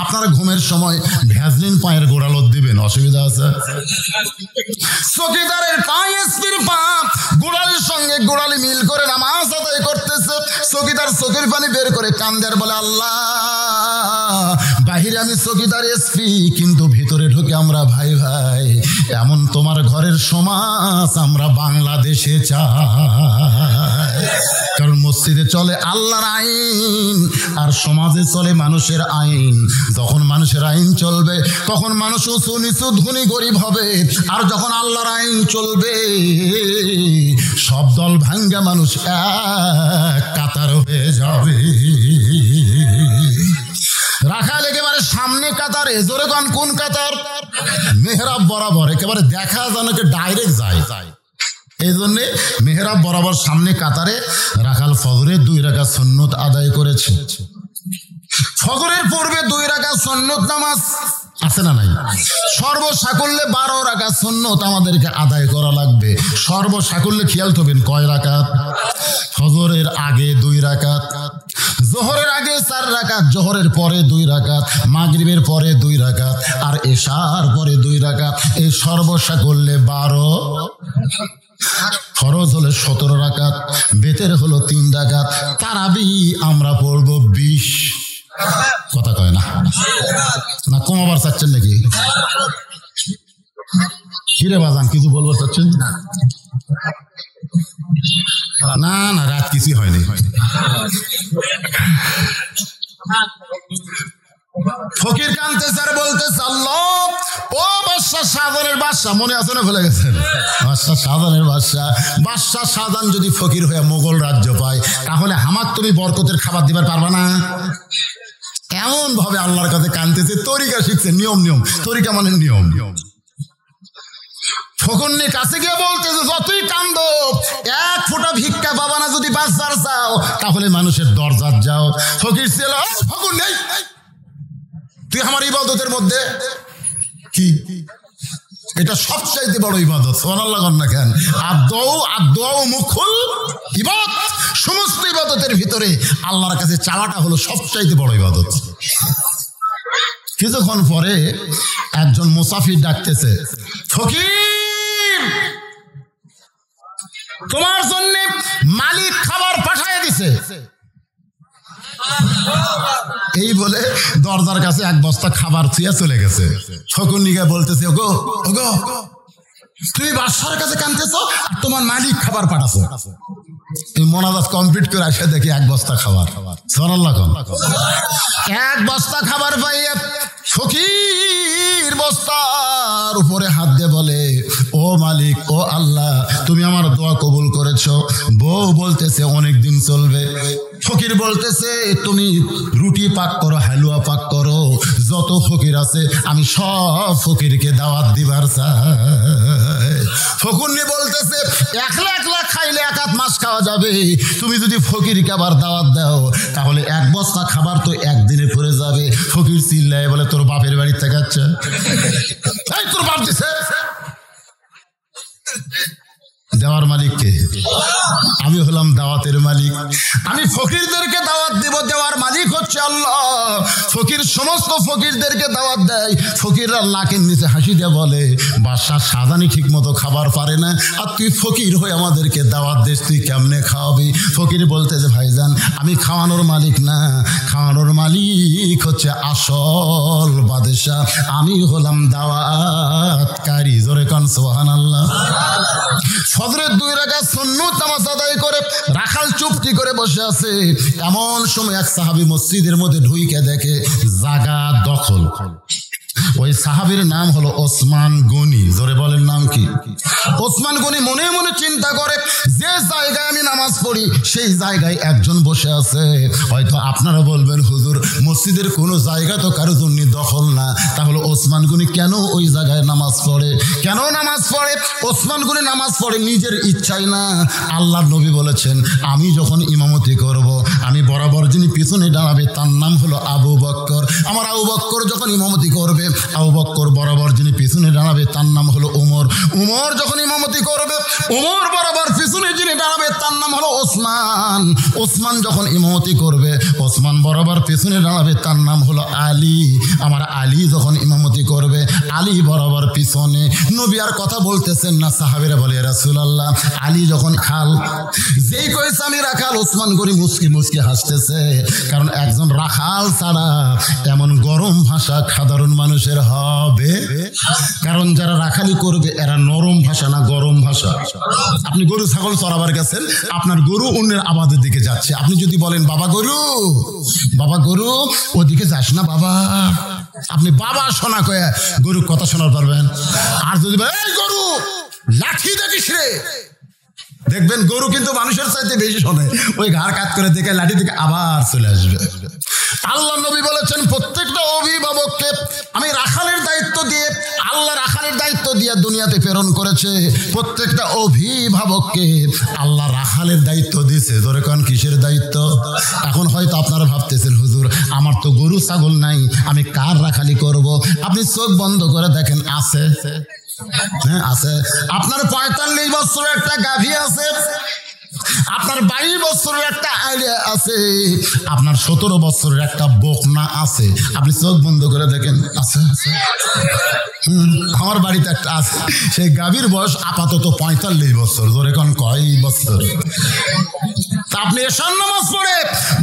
আপনারা ঘুমের সময় ভ্যাজলিন পায়ের গোড়ালত দিবেন, অসুবিধা আছে? চৌকিদারের পা এসপির পা গোড়ালির সঙ্গে গোড়ালি মিল করে নামাজ আদায় করতেছে। চৌকিদার চোখের পানি বের করে কান্দার বলে, আল্লাহ, বাহিরে আমি চৌকিদার এসপি, কিন্তু ভিতরে ঢুকে আমরা ভাই ভাই। এমন তোমার ঘরের সমাজ আমরা বাংলাদেশে চাই, কারণ মসজিদে চলে আল্লাহর আইন আর সমাজে চলে মানুষের আইন। যখন মানুষের আইন চলবে তখন মানুষ উঁচু নিচু ধনী গরিব হবে, আর যখন আল্লাহর আইন চলবে সব দল ভাঙ্গা মানুষ এক কাতার হয়ে যাবে। রাখাল একেবারে সামনে কাতার, জোরে গান কোন কাতার? মেহরাব বরাবর, একেবারে দেখা যেন ডাইরেক্ট যায়। এই জন্যে মেহরাব বরাবর সামনে কাতারে রাখাল ফজরের 2 রাকাত সুন্নত আদায় করেছে। ফজরের পূর্বে 2 রাকাত সুন্নত নামাজ আছে না নাই? সর্বসাকুল্যে 12 রাকাত সুন্নত আমাদেরকে আদায় করা লাগবে। সর্বসাকুল্যে খেয়াল করবেন কয় রাকাত? ফজরের আগে 2 রাকাত, জোহরের আগে 4 রাকাত, জোহরের পরে 2 রাকাত, মাগরিবের পরে 2 রাকাত, আর এশার পরে 2 রাকাত। এই সর্বসাকুল্যে 12। ফরজ হলে 17 রাকাত, বেতের হলো 3 রাকাত, তারাবি আমরা পড়ব 20। কথা কয় না? না কমাবার চাচ্ছেন নাকি? কিরে বাজান, কিছু বলবার চাচ্ছেন? না না, রাত কিছুই হয়নি। ফকির কানতে স্যার বলতে, আল্লাহ, ও বাদশাহ শাহজাহানের বাদশাহ, মনে আছে না ভুলে গেছেন? বাদশাহ শাহজাহানের বাদশাহ, বাদশাহ শাহজাহান যদি ফকির হয়ে মোগল রাজ্য পায়, তাহলে আমাকে তুমি বরকতের খাবার দিবার পারবা না? এমন ভাবে আল্লাহর কাছে কানতেছে, তরিকা শিখছে, নিয়ম। তরিকা মানে নিয়ম। ফকরনির কাছে গিয়ে বলতেছে, যতই কান্দ, 1 ফোঁটা ভিক্ষা পাবা না, যদি বাঁচার চাও তাহলে মানুষের দরজাত যাও। ফকির ছিল, ফকর নেই, তুই আমার ইবাদতের মধ্যে কি? এটা সবচাইতে বড় ইবাদত। সুবহানাল্লাহ না কেন? আদৌ মুখুল ইবাদত। সমস্ত ইবাদতের ভিতরে আল্লাহর কাছে চাওয়াটা হলো সবচাইতে বড় ইবাদত। কিছুক্ষণ পরে একজন মুসাফির ডাকতেছে, ফকির, তোমার জন্য মালিক খাবার পাঠিয়ে দিছে। এই বলে দরজার কাছে এক বস্তা খাবার থুয়া চলে গেছে। ফকুন্নিকে বলতেছে, ওগো ওগো তুমি বাদশার কাছে কাঁদতেছ আর তোমার মালিক খাবার পাঠাছো। এই মোনাজাত কমপ্লিট করে আসে দেখি এক বস্তা খাবার। সুবহানাল্লাহ। এক বস্তা খাবার পাইয়ে ফকির বস্তার উপরে হাত দিয়ে বলে, ও মালিক, ও আল্লাহ, তুমি আমার দোয়া কবুল করেছো। বউ বলতেছে অনেক দিন চলবে। ফকির বলতেছে, তুমি রুটি পাক করো, হালুয়া পাক করো, যত ফকির আছে আমি সব ফকিরকে দাওয়াত দিবার চাই। ফকুন্নি বলতেছে, একলা একলা খাইলে এক আধ মাস খাওয়া যাবে, তুমি যদি ফকিরকে আবার দাওয়াত দাও তাহলে এক বস্তা খাবার তো একদিনে পড়ে যাবে। ফকির চিল্লায় বলে, তোর বাপের বাড়ি থেকে আচ্ছা তোর বাপ দিছে। দেওয়ার মালিক কে? আমি হলাম দাওয়াতের মালিক। আমি ফকিরদেরকে দাওয়াত দেব, দেওয়ার মালিক হচ্ছে আল্লাহ। ফকির সমস্ত ফকিরদেরকে দাওয়াত দেয়। ফকিররা নাকের নিচে হাসি দিয়ে বলে, বাদশা সাজানি ঠিক মতো খাবার পারে না, আর তুই ফকির হয়ে আমাদেরকে দাওয়াত দিস, তুই কেমনে খাওয়াবি? ফকির বলতেছে, ভাইজান আমি খাওয়ানোর মালিক না, খাওয়ানোর মালিক হচ্ছে আসল বাদশা, আমি হলাম দাওয়াতকারী। জোরে কান সুবহানাল্লাহ। ফজরের 2 রাকাত সুন্নত নামাজ আদায় করে রাখাল চুপটি করে বসে আছে। এমন সময় এক সাহাবী মসজিদের মধ্যে ঢুইকে দেখে জায়গা দখল। ওই সাহাবীর নাম হলো ওসমান গনি। জোরে বলেন নাম কি? ওসমান গনি মনে মনে চিন্তা করে, যে জায়গায় আমি নামাজ পড়ি সেই জায়গায় একজন বসে আছে। হয়তো আপনারা বলবেন, হুজুর মসজিদের কোনো জায়গা তো কারো জন্য দখল না, তাহলে ওসমান গনি কেন ওই জায়গায় নামাজ পড়ে? কেন নামাজ পড়ে? ওসমান গনি নামাজ পড়ে নিজের ইচ্ছাই না। আল্লাহর নবী বলেছেন, আমি যখন ইমামতি করব, আমি বরাবর যিনি পিছনে দাঁড়াবে তার নাম হলো আবু বকর। আমার আবু বকর যখন ইমামতি করবে, আবু বকর বরাবর যিনি পিছনে দাঁড়াবে তার নাম হলো ওমর। ওমর যখন ইমামতি করবে, ওমর বরাবর পিছনে যিনি দাঁড়াবে তার নাম হলো ওসমান। ওসমান যখন ইমামতি করবে, ওসমান বরাবর পিছনে দাঁড়াবে তার নাম হলো আলী। আমার আলী যখন ইমামতি করবে, আলী বরাবর পিছনে। নবী আর কথা বলতেছেন না। সাহাবীরা বলে, রাসূলুল্লাহ আলী যখন খাল, যেই কইছে আমি রাখাল, ওসমান গনি মুচকি মুচকি হাসতেছে। কারণ একজন রাখাল ছাড়া এমন গরম ভাষা সাধারণ মানুষের হবে? কারণ যারা রাখালি করবে এরা নরম ভাষা না গরম ভাষা। আপনি গরু ছাগল চড়াবার গেছেন, আপনার গরু অন্যের আবাদের দিকে যাচ্ছে, আপনি যদি বলেন, বাবা গরু, বাবা গরু, ওদিকে যাস না বাবা, আপনি বাবা শোনা কয়ে গরু কথা শোনার পারবেন। আর যদি এই গরু লাঠি দেখিস রে, দেখবেন গরু কিন্তু মানুষের চাইতে বেশি শোনে। ওই ঘাড় কাত করে দেখে লাঠি থেকে আবার চলে আসবে। আল্লাহ নবী বলেছেন, প্রত্যেকটা অভিভাবককে আমি রাখালের দায়িত্ব দিয়ে, আল্লাহ রাখালের দায়িত্ব দিয়ে দুনিয়াতে প্রেরণ করেছে। প্রত্যেকটা অভিভাবককে আল্লাহ রাখালের দায়িত্ব দিয়েছে। ধরে কোন কিসের দায়িত্ব? এখন হয়তো আপনারা ভাবতেছেন, হুজুর আমার তো গরু ছাগল নাই, আমি কার রাখালি করব? আপনি চোখ বন্ধ করে দেখেন, আছে। হ্যাঁ আছে। আপনার 45 বছরের একটা গাভী আছে, আপনার 22 বছরের একটা আইডিয়া আছে, আপনার 17 বছরের একটা বকনা আছে। আপনি চোখ বন্ধ করে দেখেন, আছে। আমার বাড়িতে একটা আছে, সেই গাভীর বয়স আপাতত 45 বছর। ধরে কোন কয় বছর? আপনি এশার নামাজ পড়ে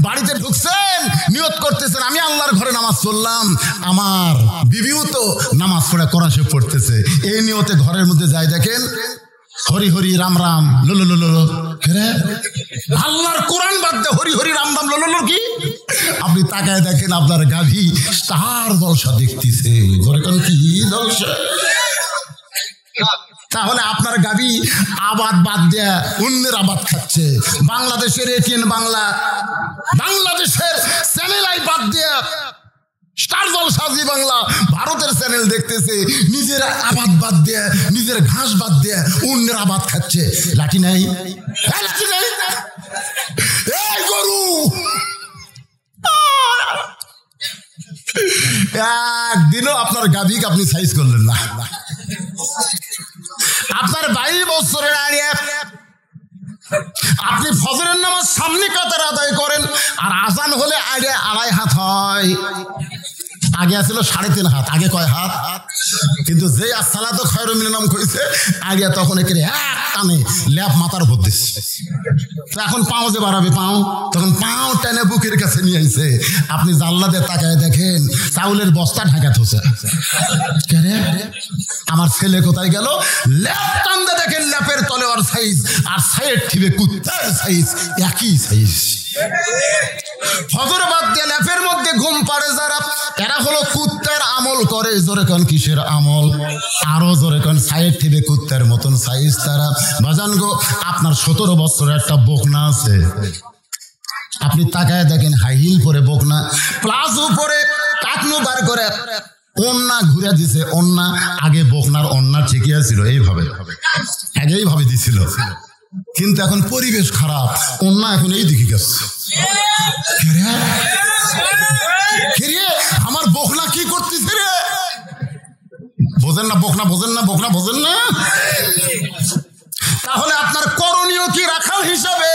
বাড়িতে ঢুকছেন, নিয়ত করতেছেন আমি আল্লাহর ঘরে নামাজ পড়লাম, আমার বিবিও তো নামাজ পড়ে কোরআন শরীফ পড়তেছে, এই নিয়তে ঘরের মধ্যে যাই দেখেন হরি হরি রাম রাম লোলো লোলো। আল্লাহর কোরআন বাদ দে হরি হরি রাম রাম লোলো কি? আপনি তাকায় দেখেন আপনার গাভী স্টার জলসা দেখতেছে। কি জলসা? তাহলে আপনার গাভী আবাদ বাদ দেয়া অন্যের আবাদ খাচ্ছে। বাংলাদেশের এটিএন বাংলা, বাংলাদেশের চ্যানেল আই বাদ দেয়া স্টার জলসা জি বাংলা ভারতের চ্যানেল দেখতেছে। নিজের আবাদ বাদ দেয়া, নিজের ঘাস বাদ দেয়া অন্যের আবাদ খাচ্ছে। লাঠি নাই, লাঠি নাই। এই গরু একদিনও আপনার গাভীকে আপনি সাইজ করলেন না। আপনার 22 বছরের আগে আপনি ফজরের নামাজ সামনে কাতার আদায় করেন, আর আজান হলে আগে 2.5 হাত হয়। আগে আসছিল 3.5 হাত, আগে কয় হাত? কিন্তু যে আসসালাতু খায়রুম মিনান নাম কইছে আগে তখন একে এক টানে ল্যাপ মাথার উপর দিচ্ছে। এখন পাও যে বাড়াবে পাও, তখন পাও টেনে বুকের কাছে নিয়ে আইছে। আপনি জানলাতে তাকায় দেখেন চাউলের বস্তা ঢাকা থুছে। আমার ছেলে কোথায় গেল? ল্যাপ টানতে দেখেন ল্যাপের তলে ওর সাইজ আর সাইড ঠিবে কুত্তার সাইজ একই সাইজ। ফজর বাদ দিয়ে ল্যাপের মধ্যে ঘুম পাড়ে যারা, এরা হলো কুত্তার আমল করে। জোরে কোন কিসের আমল? আরো জোরে কোন সাইড ঠিবে কুত্তার মতন সাইজ তারা। বাজান গো, আপনার 17 বছরের একটা বকনা আছে, আপনি তাকায় দেখেন হাই হিল পরে বকনা, প্লাস উপরে কাকনু বার করে অন্না ঘুরে দিছে। অন্না আগে বকনার অন্না ঠিকই ছিল, এইভাবে আগে এইভাবে দিছিল, কিন্তু এখন পরিবেশ খারাপ, অন্না এখন এই দিকে গেছে। আমার বকনা কি করতেছে রে? বোঝেন না বকনা? বোঝেন না বকনা? বোঝেন না? তাহলে আপনার করণীয় কি? রাখাল হিসাবে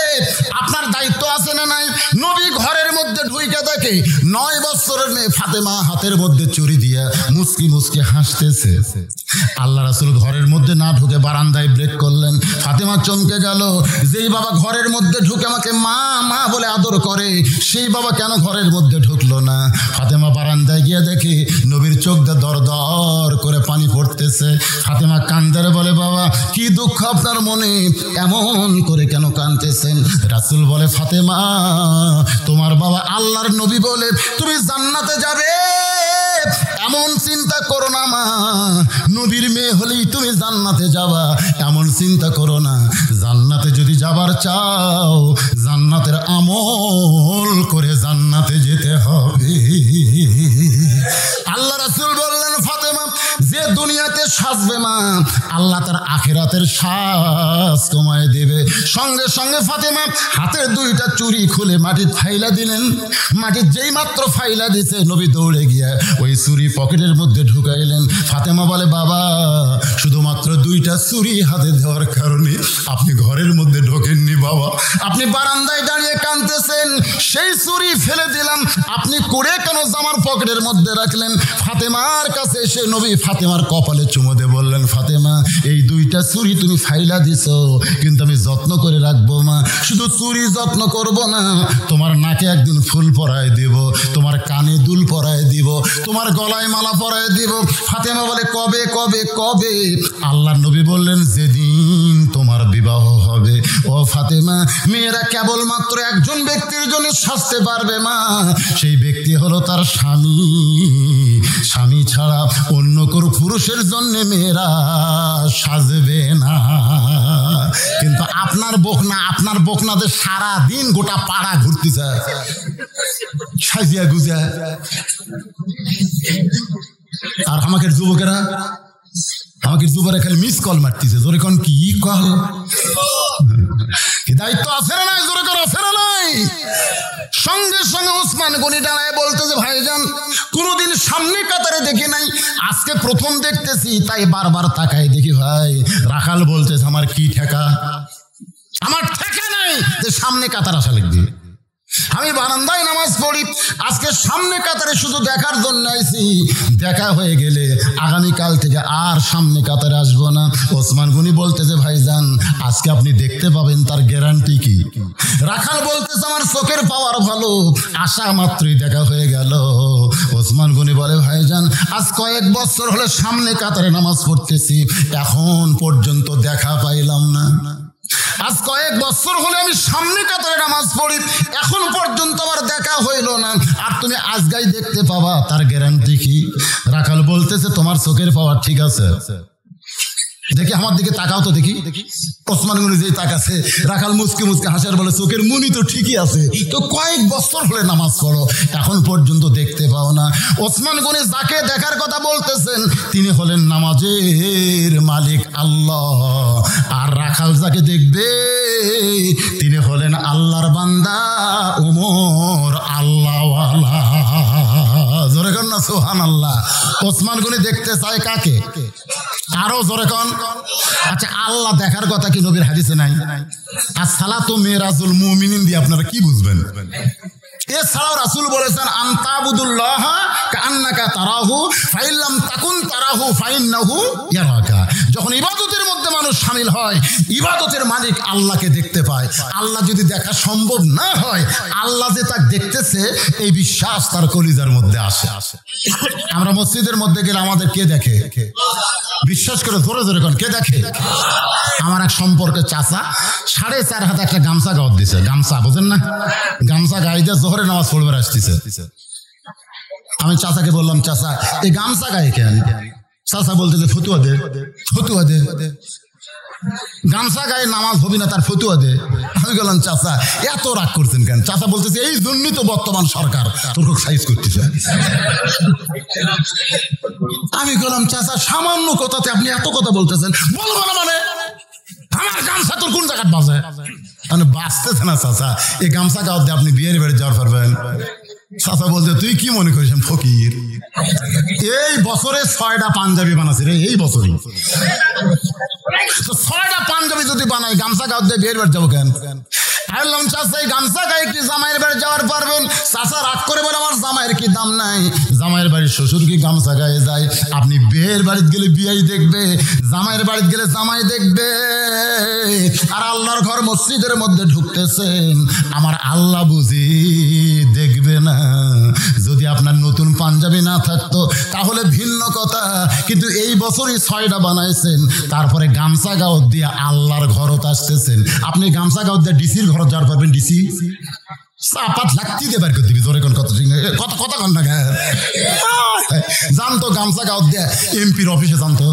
আপনার দায়িত্ব আছে না নাই? নবী ঘরের মধ্যে ঢুইকে দেখে 9 বছরের মেয়ে ফাতেমা হাতের মধ্যে চুরি দিয়া মুস্কি মুস্কি হাসতেছে। আল্লাহ রাসূল ঘরের মধ্যে না ঢুকে বারান্দায় ব্রেক করলেন। ফাতেমা চমকে গেল। যেই বাবা ঘরের মধ্যে ঢুকে আমাকে মা মা বলে আদর করে, সেই বাবা কেন ঘরের মধ্যে ঢুকলো না? ফাতেমা বারান্দায় গিয়ে দেখে নবীর চোখ দিয়ে দর দর করে পানি পড়তেছে। ফাতেমা কান্দারে বলে, বাবা কি দুঃখ আপনার মনে, এমন করে কেন কাঁদতেছেন? রাসূল বলে, ফাতেমা তোমার বাবা আল্লাহর নবী বলে তুমি জান্নাতে যাবে এমন চিন্তা করো না মা। নবীর মেয়ে হলেই তুমি জান্নাতে যাবা এমন চিন্তা করো না। জান্নাতে যদি যাবার চাও জান্নাতের আমল করে জান্নাতে যেতে হবে। আল্লাহ রাসূল বললেন, ফাতেমা যে দুনিয়াতে সাজবে মা, আল্লাহ তার আখিরাতের সাজ কমায় দেবে। সঙ্গে সঙ্গে ফাতেমা হাতের 2টা চুড়ি খুলে মাটির ফাইলা দিলেন। মাটির যেই মাত্র ফাইলা দিছে নবী দৌড়ে গিয়া ওই চুড়ি পকেটের মধ্যে ঢুকাইলেন। ফাতেমা বলে, বাবা শুধুমাত্র 2টা চুড়ি হাতে দেওয়ার কারণে আপনি ঘরের মধ্যে ঢোকেননি বাবা, আপনি বারান্দায় দাঁড়িয়ে কাঁদতেছেন, সেই চুড়ি ফেলে দিলাম, আপনি করে কেন জামার পকেটের মধ্যে রাখলেন? ফাতেমার কাছে এসে নবী ফাতেমার কপালে চুমো দিয়ে বললেন, ফাতেমা এই 2টা চুড়ি তুমি ফাইলা দিছো, কিন্তু আমি যত্ন করে রাখবো মা। শুধু চুড়ি যত্ন করব না, তোমার নাকে একদিন ফুল পরায় দিব, তোমার কানে দুল পরায় দিব, তোমার গলায় মালা পরায় দিব। ফাতেমা বলে, কবে কবে কবে? আল্লাহর নবী বললেন, যেদিন তোমার বিবাহ হবে। ও ফাতেমা, মেয়েরা কেবলমাত্র একজন ব্যক্তির জন্য সাজতে পারবে মা, সেই ব্যক্তি হলো তার স্বামী। স্বামী ছাড়া অন্য কোনো পুরুষের জন্য মেয়েরা সাজবে না। কিন্তু আপনার বকনাদের সারা দিন গোটা পাড়া ঘুরতেছে সাজিয়া গুজা। আর আমাকে যুবকেরা খালি মিস কল মারতেছে। জোরে কোন কি কল? কি দায়িত্ব আছে না নাই? জোরে কোন আছে না নাই? সঙ্গে সঙ্গে ওসমান গনি দাঁড়ায় বলতেছে, ভাইজান কোনোদিন সামনে কাতারে দেখি নাই, আজকে প্রথম দেখতেছি, তাই বারবার তাকাই দেখি। ভাই রাখাল বলতেছে, আমার কি ঠেকা? আমার ঠেকা নাই যে সামনে কাতার আসা লাগবে। আমি বারান্দায় নামাজ পড়ি, আজকে সামনে কাতারে শুধু দেখার জন্য আইছি। দেখা হয়ে গেলে আগামীকাল থেকে আর সামনে কাতারে আসবো না। ওসমান গনি বলতেছে, ভাইজান আজকে আপনি দেখতে পাবেন, তার গ্যারান্টি কি? রাখাল বলতেছে, আমার চোখের পাওয়ার ভালো, আসা মাত্রই দেখা হয়ে গেল। ওসমান গনি বলে, ভাইজান আজ কয়েক বছর হলে সামনে কাতারে নামাজ পড়তেছি, এখন পর্যন্ত দেখা পাইলাম না। আজ কয়েক বছর হলে আমি সামনে কাতারে নামাজ পড়ি, এখন পর্যন্ত আমার দেখা হইল না, আর তুমি আজকাই দেখতে পাবা, তার গ্যারান্টি কি? রাখাল বলতেছে, তোমার চোখের পাওয়ার ঠিক আছে, দেখি আমার দিকে তাকাও তো দেখি। ওসমান গনি যেই তাকাছে, রাখাল মুচকে মুচকে হাসার বলে, চোখের মুনি তো ঠিকই আছে, তো কয়েক বছর হলে নামাজ পড়ো, এখন পর্যন্ত দেখতে পাও না। ওসমান গনি যাকে দেখার কথা বলতেছেন তিনি হলেন নামাজের মালিক আল্লাহ, আর রাখাল যাকে দেখবে তিনি হলেন আল্লাহর বান্দা ওমর আল্লাহওয়ালা। জোরে কন না সুবহানাল্লাহ। ওসমান গনি দেখতে চায় কাকে? আরো জোরে কন। আচ্ছা, আল্লাহ দেখার কথা কি নবীর হাদিসে নাই? আর সালাতু মিরাজুল মুমিনিন দিয়ে আপনারা কি বুঝবেন? এছাড়াও রাসূল বলেছেন, আনতাবুদুল্লাহ কান্নাকা তারাহু ফাইল্লাম তাকুন তারাহু ফাইন্নাহু ইয়ারাকা। যখন ইবাদতের মধ্যে মানুষ শামিল হয়, ইবাদতের মালিক আল্লাহকে দেখতে পায়। আল্লাহ যদি দেখা সম্ভব না হয়, আল্লাহ যে তাকে দেখতেছে এই বিশ্বাস তার কলিজার মধ্যে আসে। আমরা মসজিদের মধ্যে গেলে আমাদের কে দেখে? বিশ্বাস করে ধরে ধরে কোন কে দেখে? আমার এক সম্পর্কে চাচা 4.5 হাতে একটা গামছা গাওয়ার দিছে। গামছা বোঝেন না? গামছা গায়ে দিয়ে জোহরে নামাজ পড়বে আসতেছে। আমি চাচাকে বললাম, চাচা এই গামছা গায়ে কেন? চাচা বলতেছে ফতুয়া দে, ফতুয়া দে, গামছা গায়ে নামাজ হবি না, তার ফতুয়া দে। আমি বললাম, চাচা এত রাগ করছেন কেন? চাচা বলতেছে এই জন্যই তো বর্তমান সরকার তোর সাইজ করতেছে। আমি বললাম, চাচা সামান্য কথাতে আপনি এত কথা বলতেছেন? বলবো না মানে? আমার গামছা তোর কোন জায়গায় বাজে? মানে বাঁচতেছে না চাচা, এই গামছা গাওয়া দিয়ে আপনি বিয়ের বাড়ি যাওয়ার পারবেন? চাচা বলতে তুই কি মনে করিস ফকির? এই বছরে 6টা পাঞ্জাবি বানাচ্ছি রে, এই বছরই 6টা পাঞ্জাবি যদি বানাই, গামছা গাও দিয়ে বিয়ের বাড়ি যাবো কেন? বললাম, চাচা এই গামছা গায়ে কি জামাইয়ের বাড়ি যাওয়ার পারবেন? চাচা রাগ করে বলে, আমার জামাইয়ের কি দাম নাই? জামাইয়ের বাড়ির শ্বশুর কি গামছা গায়ে যায়? আপনি বিয়ের বাড়িতে গেলে বিয়াই দেখবে, জামাইয়ের বাড়িতে গেলে জামাই দেখবে। আর আল্লাহর ঘর মসজিদের মধ্যে ঢুকতেছেন, আমার আল্লাহ বুঝি দেখবে না? যদি আপনার নতুন পাঞ্জাবি না থাকতো তাহলে ভিন্ন কথা, কিন্তু এই বছরই 6টা বানাইছেন, তারপরে গামছা গাওয়ার দিয়ে আল্লাহর ঘরত আসতেছেন। আপনি গামছা গাওয়ার দিয়ে ডিসির ঘর যাওয়ার পারবেন? ডিসি চাপাত লাগতি দেবার করে দিবি। জোরে কোন কত কথা কন না জানতো? গামছা গাওয়ার দিয়ে এমপির অফিসে জানতো,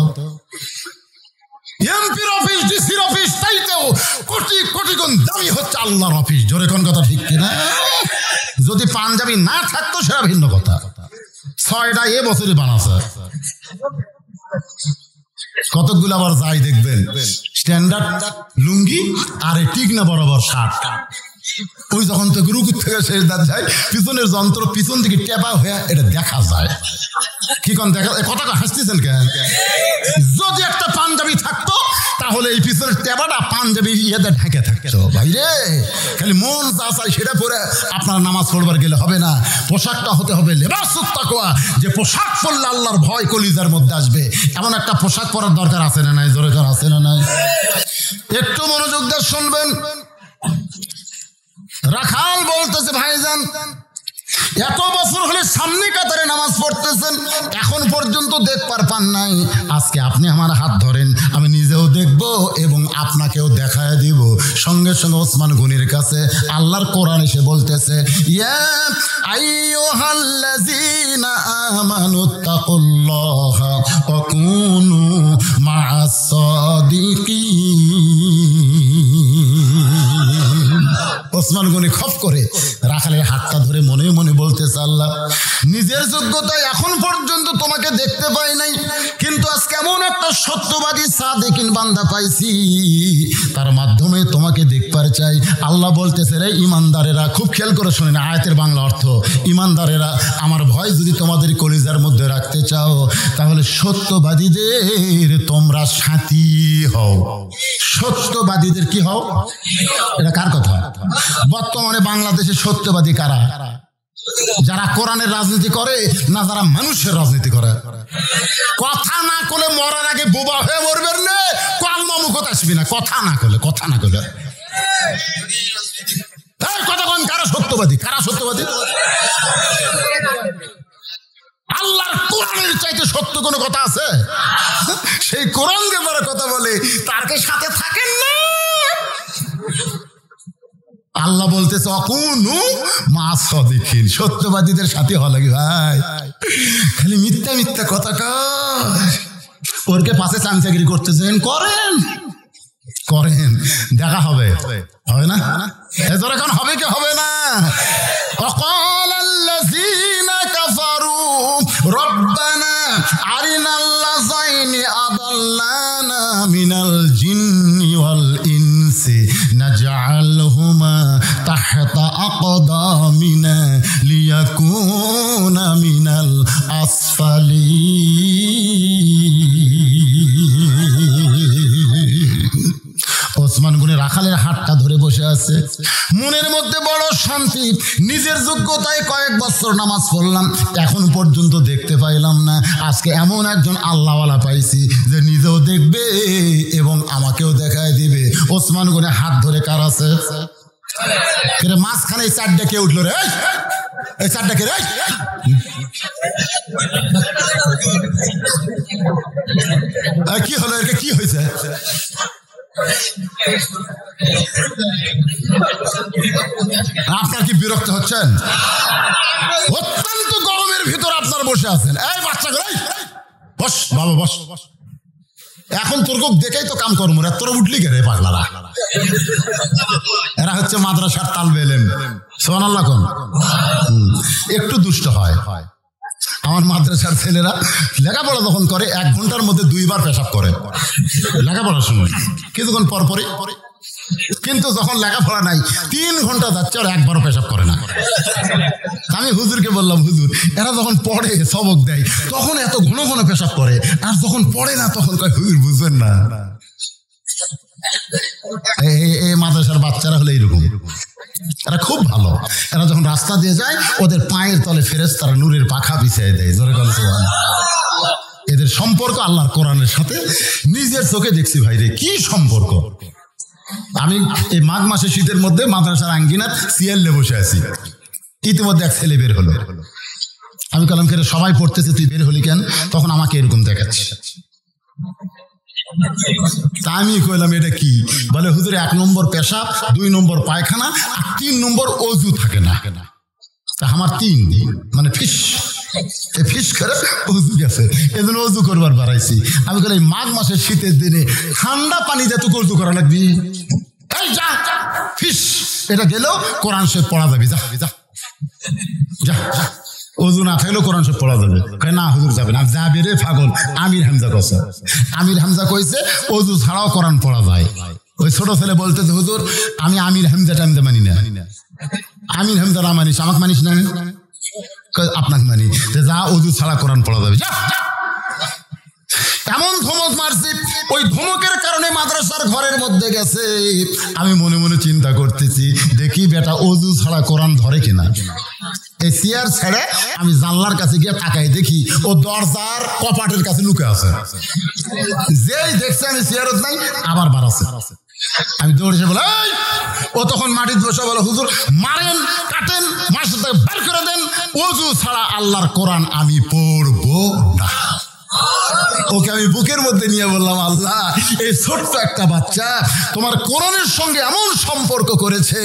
এমপির অফিস, ডিসির অফিস চাইতেও কোটি কোটি গুণ দামি হচ্ছে আল্লাহর অফিস। জোরে কোন কথা ঠিক কিনা? যদি পাঞ্জাবি না থাকতো সেটা ভিন্ন কথা। 6টা এ বছরই বানাচ্ছে। কতগুলো আবার যাই দেখবেন স্ট্যান্ডার্ড লুঙ্গি আর ঠিক না বরাবর শার্ট। ওই যখন তো রুকুর থেকে শেষ দাঁত যায়, পিছনের যন্ত্র পিছন থেকে টেপা হয়ে এটা দেখা যায়। কি কোন দেখা? কথাটা হাসতেছেন কেন? যদি একটা পাঞ্জাবি থাকতো তাহলে এই পিছনের টেপাটা পাঞ্জাবি ইয়েতে ঢেকে থাকতো। ভাই রে, খালি মন যা চাই সেটা পরে আপনার নামাজ পড়বার গেলে হবে না। পোশাকটা হতে হবে লেবাসুত তাকওয়া, যে পোশাক পরলে আল্লাহর ভয় কলিজার মধ্যে আসবে, এমন একটা পোশাক পরার দরকার আছে না নাই? জোরে কার আছে না নাই? একটু মনোযোগ দিয়ে শুনবেন। রাখাল বলতেছে, ভাইজান এত বছর হলে সামনে কাতারে নামাজ পড়তেছেন, এখন পর্যন্ত দেখবার পান নাই। আজকে আপনি আমার হাত ধরেন, আমি নিজেও দেখব এবং আপনাকেও দেখায় দিব। সঙ্গে সঙ্গে ওসমান গনির কাছে আল্লাহর কোরআন এসে বলতেছে, ইয়া আইয়ুহাল্লাযীনা আমানুত্তাকুল্লাহা ওয়া কুনু মা'আস সাদিকিন। ওসমান গনি খপ করে রাখালের হাতটা ধরে মনে মনে বলতেছে, আল্লাহ নিজের যোগ্যতায় এখন পর্যন্ত তোমাকে দেখতে পাই নাই, কিন্তু আজ কেমন একটা সত্যবাদী সাদিকিন বান্দা পাইছি, তার মাধ্যমে তোমাকে দেখবার চাই। আল্লাহ বলতেছে, রে ইমানদারেরা, খুব খেয়াল করে শোনেন আয়াতের বাংলা অর্থ, ইমানদারেরা আমার ভয় যদি তোমাদের কলিজার মধ্যে রাখতে চাও তাহলে সত্যবাদীদের তোমরা সাথী হও। সত্যবাদীদের কি হও? এটা কার কথা? বর্তমানে বাংলাদেশে সত্যবাদী কারা? যারা কোরআনের রাজনীতি করে না, যারা মানুষের রাজনীতি করে? কথা না করলে মরার আগে বোবা হয়ে মরবেন না, কলমা মুখত আসবি না। কথা না করলে কথা কোন? কারা সত্যবাদী? কারা সত্যবাদী? আল্লাহর কোরআনের চাইতে সত্য কোনো কথা আছে? সেই কোরআন যে বড় কথা বলে তারকে সাথে থাকেন না। আল্লাহ বলতেছে, অকুনু মা'আস সাদিকিন, সত্যবাদীদের সাথে হওয়া লাগে। ভাই খালি মিথ্যা মিথ্যা কথা কয়, ওরকে পাশে চামচাগিরি করতেছেন, করেন দেখা হবে না? এজন্য এখন হবে কি হবে না? ওয়াকালাল্লাযীনা কাফারু রব্বানা আরিনাল্লাযাইনি আদাল্লানা মিনাল জিন্নি ওয়াল ইনসি নাজআলহুমা তাহতা আকদামিনা লিয়াকুনা মিনাল আসফালিন। ওসমান গনি রাখালের হাতটা ধরে বসে আছে, মনের মধ্যে বড় শান্তি। শান্তি। নিজের যোগ্যতায় কয়েক বছর নামাজ পড়লাম, এখন পর্যন্ত দেখতে পাইলাম না। আজকে এমন একজন আল্লাহওয়ালা পাইছি যে নিজেও দেখবে এবং আমাকেও দেখায় দিবে। ওসমান গনি হাত ধরে কার আছে? মাঝখানে এই চারটা কে উঠলো রে? এই চারটা কে রে? কি হলো? এর কি হয়েছে? আপনার কি বিরক্ত হচ্ছেন? অত্যন্ত গরমের ভিতর আপনার বসে আছেন। এই বাচ্চা করে বস বাবা, বস। এখন তোর দেখেই তো কাম কর্ম, তোরা উঠলি কে রে পাগলারা? এরা হচ্ছে মাদ্রাসার তালবে এলেম। সুবহানাল্লাহ কোন একটু দুষ্ট হয়। আমার মাদ্রাসার ছেলেরা লেখাপড়া যখন করে 1 ঘন্টার মধ্যে 2 বার পেশাব করে লেখাপড়ার সময়, কিছুক্ষণ পর পরে। কিন্তু যখন লেখাপড়া নাই 3 ঘন্টা যাচ্ছে আর 1বারও পেশাব করে না। আমি হুজুরকে বললাম, হুজুর এরা যখন পড়ে সবক দেয় তখন এত ঘন ঘন পেশাব করে, আর যখন পড়ে না তখন কয় হুজুর বুঝবেন না। এই মাদ্রাসার বাচ্চারা হলে এইরকম, এরা খুব ভালো। এরা যখন রাস্তা দিয়ে যায় ওদের পায়ের তলে ফেরেশতারা নূরের পাখা বিছিয়ে দেয়। জোরে বল সুবহানাল্লাহ। এদের সম্পর্ক আল্লাহর কোরআনের সাথে নিজের চোখে দেখছি ভাই রে, কি সম্পর্ক। আমি এই মাঘ মাসে শীতের মধ্যে মাদ্রাসার আঙ্গিনার সিএলে বসে আছি, ইতিমধ্যে এক ছেলে বের হলো। আমি কলাম করে সবাই পড়তেছে, তুই বের হলি কেন? তখন আমাকে এরকম দেখাচ্ছে। তা আমি কইলাম এটা কি? বলে হুজুর 1 নম্বর পেশাব, 2 নম্বর পায়খানা, আর 3 নম্বর অজু থাকে না। তা আমার 3 মানে ফিস করে অজু গেছে, এজন্য অজু করবার বাড়াইছি। আমি বলি মাঘ মাসের শীতের দিনে ঠান্ডা পানি দিয়ে তুই অজু করা লাগবি? এই যা ফিস, এটা গেলেও কোরআন শরীফ পড়া যাবে। যা যা যা, অজু না থাকলেও কোরআন শরীফ পড়া যাবে। না হুজুর যাবে না। যাবে রে পাগল। আমির হামজা কইছে, আমির হামজা কইছে অজু ছাড়াও কোরআন পড়া যায়। ওই ছোট ছেলে বলতেছে হুজুর আমি আমির হামজা টামজা মানি না। আমির হামজা না মানিস, আমাকে মানিস না? আপনাকে মানি। যা অজু ছাড়া কোরআন পড়া যাবে। যা। এমন ধমক মারছি, ওই ধমকের কারণে মাদ্রাসার ঘরের মধ্যে গেছে। আমি মনে মনে চিন্তা করতেছি, দেখি বেটা অজু ছাড়া কোরআন ধরে কিনা। এই চেয়ার ছেড়ে আমি জানলার কাছে গিয়ে তাকাই, দেখি ও দরজার কপাটের কাছে লুকে আছে। যেই দেখছে আমি চেয়ারত নাই, আবার বাড়াচ্ছে। আমি দৌড়েছে বলে, ও তখন মাটির বসে বলে, হুজুর মারেন কাটেন, মাসে বের করে দেন, অজু ছাড়া আল্লাহর কোরআন আমি পড়বো না। ওকে আমি বুকের মধ্যে নিয়ে বললাম, আল্লাহ এই ছোট্ট একটা বাচ্চা তোমার কোরআনের সঙ্গে এমন সম্পর্ক করেছে,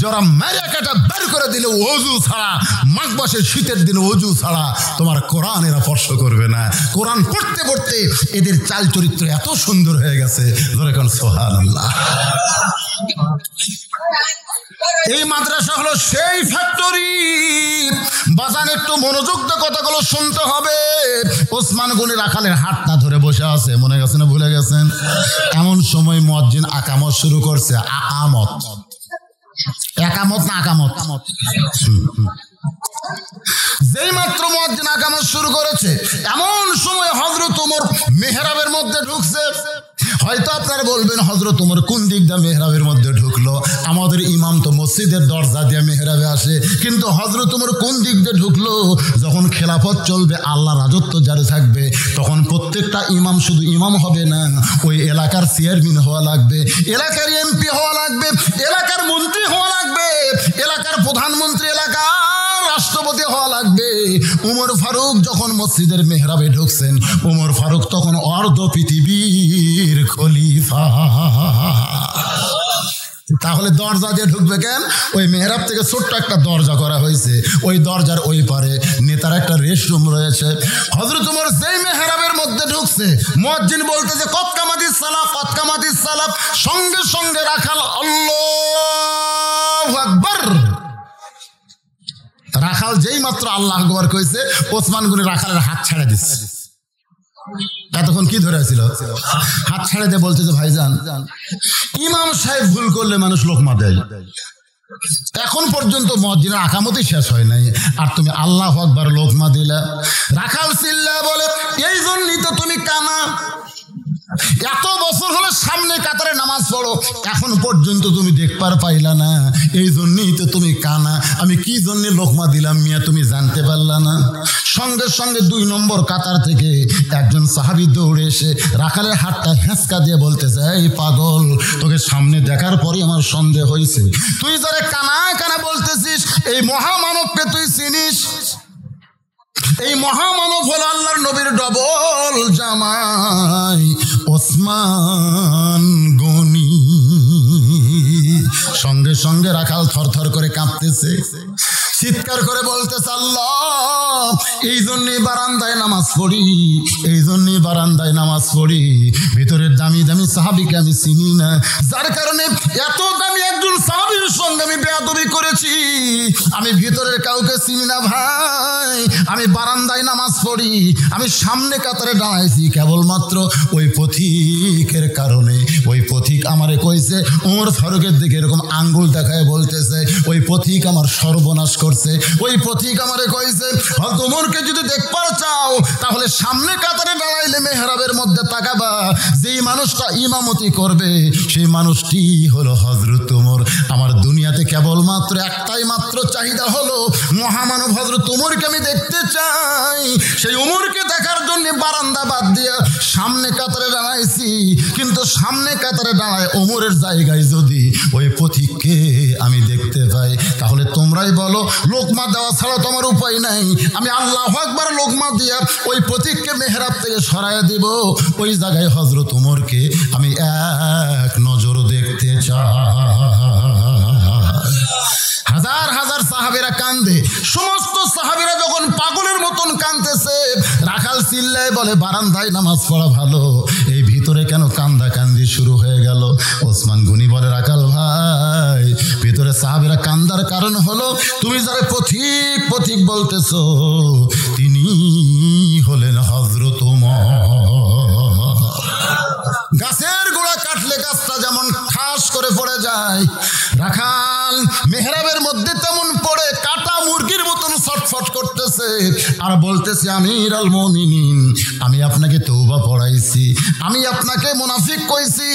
যারা মেরে কাটা বের করে দিলে অজু ছাড়া, মাঘ মাসের শীতের দিনে অজু ছাড়া তোমার কোরআন এরা স্পর্শ করবে না। কোরআন পড়তে পড়তে এদের চাল চরিত্র এত সুন্দর হয়ে গেছে। ধরে কোন সুবহানাল্লাহ। এই মাদ্রাসা হলো সেই ফ্যাক্টরি। বাজান একটু মনোযোগ দিয়ে কথাগুলো শুনতে হবে। ওসমান গনি রাখালের হাত না ধরে বসে আছে, মনে গেছে না ভুলে গেছেন? এমন সময় মুয়াজ্জিন আকামত শুরু করছে। আকামত, একামত না আকামত। যেই মাত্র মুয়াজ্জিন আকামত শুরু করেছে, এমন সময় হযরত ওমর মেহরাবের মধ্যে ঢুকছে। হয়তো আপনারা বলবেন হযরত ওমর কোন দিক দিয়ে মেহরাবের মধ্যে ঢুকলো? আমাদের ইমাম তো মসজিদের দরজা দিয়ে মেহরাবে আসে, কিন্তু হযরত ওমর কোন দিক দিয়ে ঢুকলো? যখন খেলাফত চলবে, আল্লাহ রাজত্ব জারি থাকবে, তখন প্রত্যেকটা ইমাম শুধু ইমাম হবে না, ওই এলাকার চেয়ারম্যান হওয়া লাগবে, এলাকার এমপি হওয়া লাগবে, এলাকার মন্ত্রী হওয়া লাগবে, এলাকার প্রধানমন্ত্রী, এলাকার রাষ্ট্রপতি হওয়া লাগবে। উমর ফারুক যখন মসজিদের মেহরাবে ঢুকছেন, উমর ফারুক তখন অর্ধ পৃথিবীর খলিফা। তাহলে দরজা দিয়ে ঢুকবে কেন? ওই মেহরাব থেকে ছোট্ট একটা দরজা করা হয়েছে, ওই দরজার ওই পারে নেতার একটা রেস্ট রুম রয়েছে। হযরত ওমর যেই মেহরাবের মধ্যে ঢুকছে, মুয়াজ্জিন বলতেছে কদ কামাতিস সালাত, কদ কামাতিস সালাত, সঙ্গে সঙ্গে রাখাল আল্লাহু আকবার। রাখাল যেই মাত্র আল্লাহ আকবার কইছে, ওসমান গনি রাখালের হাত ছেড়ে দিচ্ছে। এতক্ষণ কি ধরে ছিল? হাত ছেড়ে দিয়ে বলছে যে ভাইজান, ইমাম সাহেব ভুল করলে মানুষ লোকমা দেয়, এখন পর্যন্ত মুয়াজ্জিনের আকামতই শেষ হয় নাই, আর তুমি আল্লাহু আকবার লোকমা দিলা। রাখাল চিল্লা বলে, এই জন্যই তো তুমি কানা, এত বছর হলে সামনে কাতারে নামাজ পড়ো, এখন পর্যন্ত তুমি দেখবার পাইলা না, এই জন্যই তো তুমি কানা। আমি কি জন্য লোকমা দিলাম মিয়া তুমি জানতে পারলা না? সঙ্গে সঙ্গে 2 নম্বর কাতার থেকে একজন সাহাবী দৌড়ে এসে রাখালের হাতটা হেঁচকা দিয়ে বলতেছে, এই পাগল, তোকে সামনে দেখার পরই আমার সন্দেহ হয়েছে, তুই যারা কানা কানা বলতেছিস এই মহামানবকে তুই চিনিস? এই মহামানব হল আল্লাহর নবীর ডবল জামাই ওসমান গনি। সঙ্গে সঙ্গে রাখাল থরথর করে কাঁপতেছে, চিৎকার করে বলতেছে, আল্লাহ, এই জন্যই বারান্দায় নামাজ পড়ি, এই জন্যই বারান্দায় নামাজ পড়ি। ভিতরের দামি দামি সাহাবীকে আমি চিনি না, যার কারণে এত দামি একজন সাহাবীর সঙ্গে আমি বেয়াদবি করেছি। আমি ভিতরের কাউকে চিনি না ভাই, আমি বারান্দায় নামাজ পড়ি, আমি সামনে কাতারে দাঁড়াইছি কেবলমাত্র ওই পথিকের কারণে। ওই পথিক আমারে কইছে, ওমর ফারুকের দিকে এরকম আঙ্গুল দেখায় বলতেছে, ওই পথিক আমার সর্বনাশ করছে। ওই পথিক আমারে কইছে, হযরত ওমরকে যদি দেখবার চাও তাহলে সামনে কাতারে দাঁড়াইলে মেহরাবের মধ্যে তাকাবা, যেই মানুষটা ইমামতি করবে সেই মানুষটি হলো হযরত ওমর। আমার দুনিয়াতে কেবলমাত্র একটাই মাত্র চাহিদা হলো মহামানব হযরত ওমরকে আমি দেখতে চাই। সেই ওমরকে দেখার জন্য বারান্দা বাদ দিয়া সামনে কাতারে দাঁড়াইছি, কিন্তু সামনে কাতারে দাঁড়ায় ওমরের জায়গায় যদি ওই পথিককে আমি দেখতে পাই, তাহলে তোমরাই বলো লোকমা দেওয়া ছাড়া তোমার উপায় নাই। আমি আল্লাহু আকবার লোকমা দিয়া ওই পথিককে মেহরাব থেকে সরাইয়া দিব, ওই জায়গায় হযরত ওমরকে আমি এক নজর দেখতে চাই। হাজার হাজার সাহাবীরা কান্দে, সমস্ত সাহাবীরা যখন পাগলের মতন কাঁদতেছে, রাখাল চিল্লায় বলে, বারান্দায় নামাজ পড়া ভালো, এই ভিতরে কেন কান্দা কান্দি শুরু হয়ে গেল? ওসমান গনি বলে, রাখাল ভাই, ভিতরে সাহাবীরা কান্দার কারণ হলো তুমি যারা পথিক পথিক বলতেছো তিনি হলেন হযরত ওমর। গাছের গোড়া কাটলে গাছটা যেমন ঠাস করে পড়ে যায়, রাখাল মেহরাবের মধ্যে তেমন পড়ে কাটা মুরগির মতন ছটফট করতেছে আর বলতেছে, আমির আল মুমিনিন, আমি আপনাকে তওবা পড়াইছি, আমি আপনাকে মুনাফিক কইছি,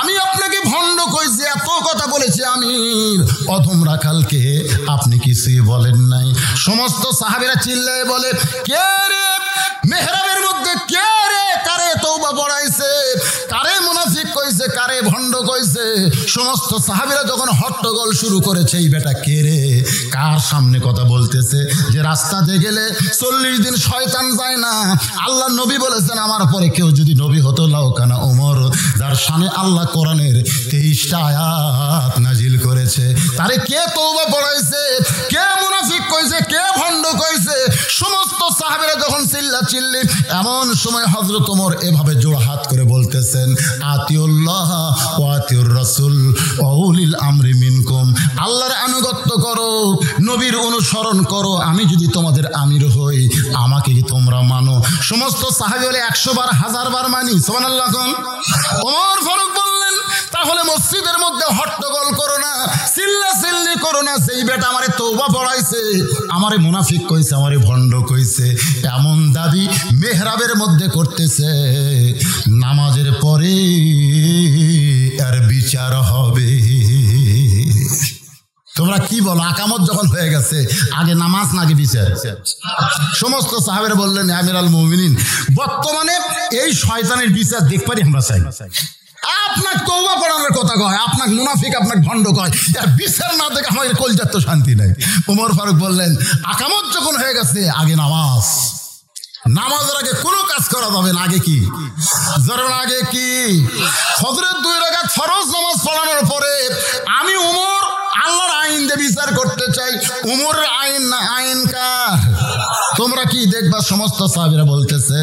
আমি আপনাকে ভণ্ড কইছি, এত কথা বলেছি আমির, অধম রাখালকে আপনি কিছুই বলেন নাই। সমস্ত সাহাবীরা চিল্লায় বলে, কে রে মেহরাবের মধ্যে, কে রে, কারে তওবা পড়াইছে, কারে মুনাফিক কইছে, কারে ভণ্ড কইছে? সমস্ত সাহাবীরা যখন হট্টগোল শুরু করেছে, এই বেটা কে রে, কার সামনে কথা বলতেছে? যে রাস্তাতে গেলে 40 দিন শয়তান যায় না। আল্লাহ নবী বলেছেন, আমার পরে কেউ যদি নবী হতো লাউকানা ওমর, যার শানে আল্লাহ কোরআনের 23টা আয়াত নাজিল করেছে, তারে কে তওবা পড়াইছে, কে মুনাফিক কইছে, কে ভণ্ড কইছে? সমস্ত সাহাবীরা যখন চিল্লাচিল্লি, এমন সময় হযরত ওমর এভাবে জোড়া হাত করে বলতেছেন, আতিউল্লাহ ওয়া আতিউর রাসূল ওয়া উলিল আমরি মিনকুম, আল্লাহর আনুগত্য করো, নবীর অনুসরণ করো, আমি যদি তোমাদের আমির হই আমাকে কি তোমরা মানো? সমস্ত সাহাবী বলে, 100 বার 1000 বার মানি। সুবহানাল্লাহ। ওমর ফারুক বললেন, তাহলে মসজিদের মধ্যে হট্টগোল করো না, চিল্লাচিল্লি করো না, যেই বেটা আমারে তওবা পড়াইছে, আমারে মুনাফিক কইছে, আমারে ভণ্ড কইছে, এমন দাবি মেহরাবের মধ্যে করতেছে, নামাজের পরে আর বিচার হবে। তোমরা কি বলো? আকামত যখন হয়ে গেছে, আগে নামাজ নাকি বিচার? সমস্ত সাহাবীরা বললেন, আমির আল মুমিনিন, বর্তমানে এই শয়তানের বিচার দেখবারই আমরা চাই। আপনাকে তওবা পড়ানোর কথা কয়, আপনাকে মুনাফিক, আপনাকে ভণ্ড কয়, আর বিচার না দেখে আমাদের কলজার তো শান্তি নাই। ওমর ফারুক বললেন, আকামত যখন হয়ে গেছে, আগে নামাজ, নামাজের আগে কোনো কাজ করা যাবে না। আগে কি? জোরের আগে কি? ফজরের 2 রাকাত ফরজ নামাজ পড়ানোর পরে আমি ওমর আল্লাহর আইন দিয়ে বিচার করতে চাই। ওমরের আইন না, আইন কার? তোমরা কি দেখবা? সমস্ত সাহাবীরা বলতেছে,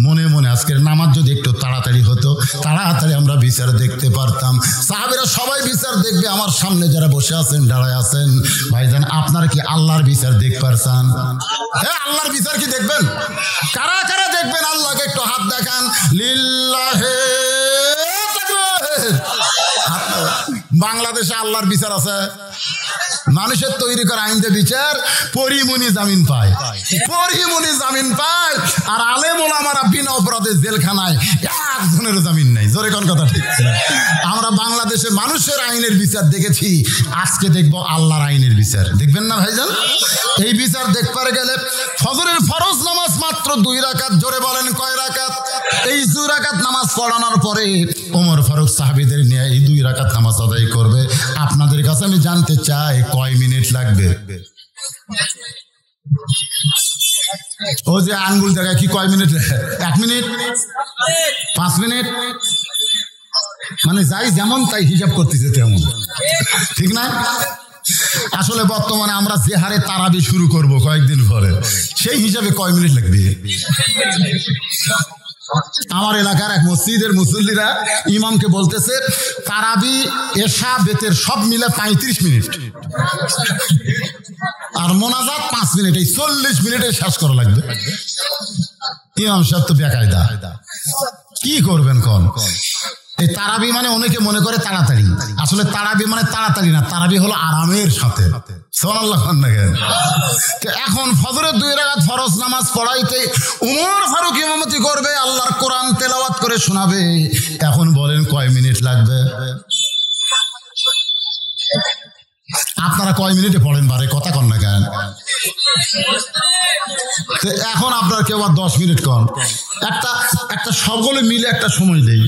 মনে মনে আজকের নামাজ যদি একটু তাড়াতাড়ি হতো, তাড়াতাড়ি আমরা বিচার দেখতে পারতাম। সাহাবীরা সবাই বিচার দেখবে। আমার সামনে যারা বসে আছেন, দাঁড়ায় আছেন, ভাইজান, আপনারা কি আল্লাহর বিচার দেখবার চান? হ্যাঁ, আল্লাহর বিচার কি দেখবেন? কারা কারা দেখবেন আল্লাহকে একটু হাত দেখান। লিল্লাহে তাকবীর। বাংলাদেশে আল্লাহর বিচার আছে? মানুষের তৈরি করা আইন যে বিচার পরিমণি জামিন পায়, পরিমণি জামিন পায়, আর আলেম ওলামারা বিনা অপরাধে জেলখানায় একজনের জামিন নাই। জোরে কোন কথা ঠিক? আমরা বাংলাদেশে মানুষের আইনের বিচার দেখেছি, আজকে দেখবো আল্লাহর আইনের বিচার। দেখবেন না ভাইজান? এই বিচার দেখবার গেলে ফজরের ফরজ নামাজ মাত্র 2 রাকাত। জোরে বলেন কয় রাকাত? এই 2 রাকাত নামাজ পড়ানোর পরে ওমর ফারুক সাহাবীদের নিয়ে এই 2 রাকাত নামাজ আদায় করবে। আপনাদের কাছে আমি জানতে চাই কয় মিনিট লাগবে? ও যে আঙ্গুল জায়গায় কি কয় মিনিট? 1 মিনিট, 5 মিনিট, মানে যাই যেমন তাই হিসাব করতেছে তেমন, ঠিক না? আসলে বর্তমানে আমরা যে হারে তারাবি শুরু করব কয়েকদিন পরে, সেই হিসাবে কয় মিনিট লাগবে? আমার এলাকার এক মসজিদের মুসল্লিরা ইমামকে বলতেছে তারাবি এশা বেতের সব মিলে 35 মিনিট, আর মোনাজাত 5 মিনিট, এই 40 মিনিটে শেষ করা লাগবে। ইমাম সাহেব তো বেকায়দা, কি করবেন কোন? এই তারাবি মানে অনেকে মনে করে তাড়াতাড়ি, আসলে তারাবি মানে তাড়াতাড়ি না, তারাবি হলো আরামের সাথে। সুবহানাল্লাহ। এখন ফজরের 2 রাকাত ফরজ নামাজ পড়াইতে উমর ফারুক ইমামতি করবে, আল্লাহর কোরআন তেলাওয়াত করে শোনাবে। এখন বলেন কয় মিনিট লাগবে? আপনারা কয় মিনিটে পড়েন বারে? কথা কন না কেন? এখন আপনার কেউ আর 10 মিনিট কন, একটা সকলে মিলে একটা সময় দেই।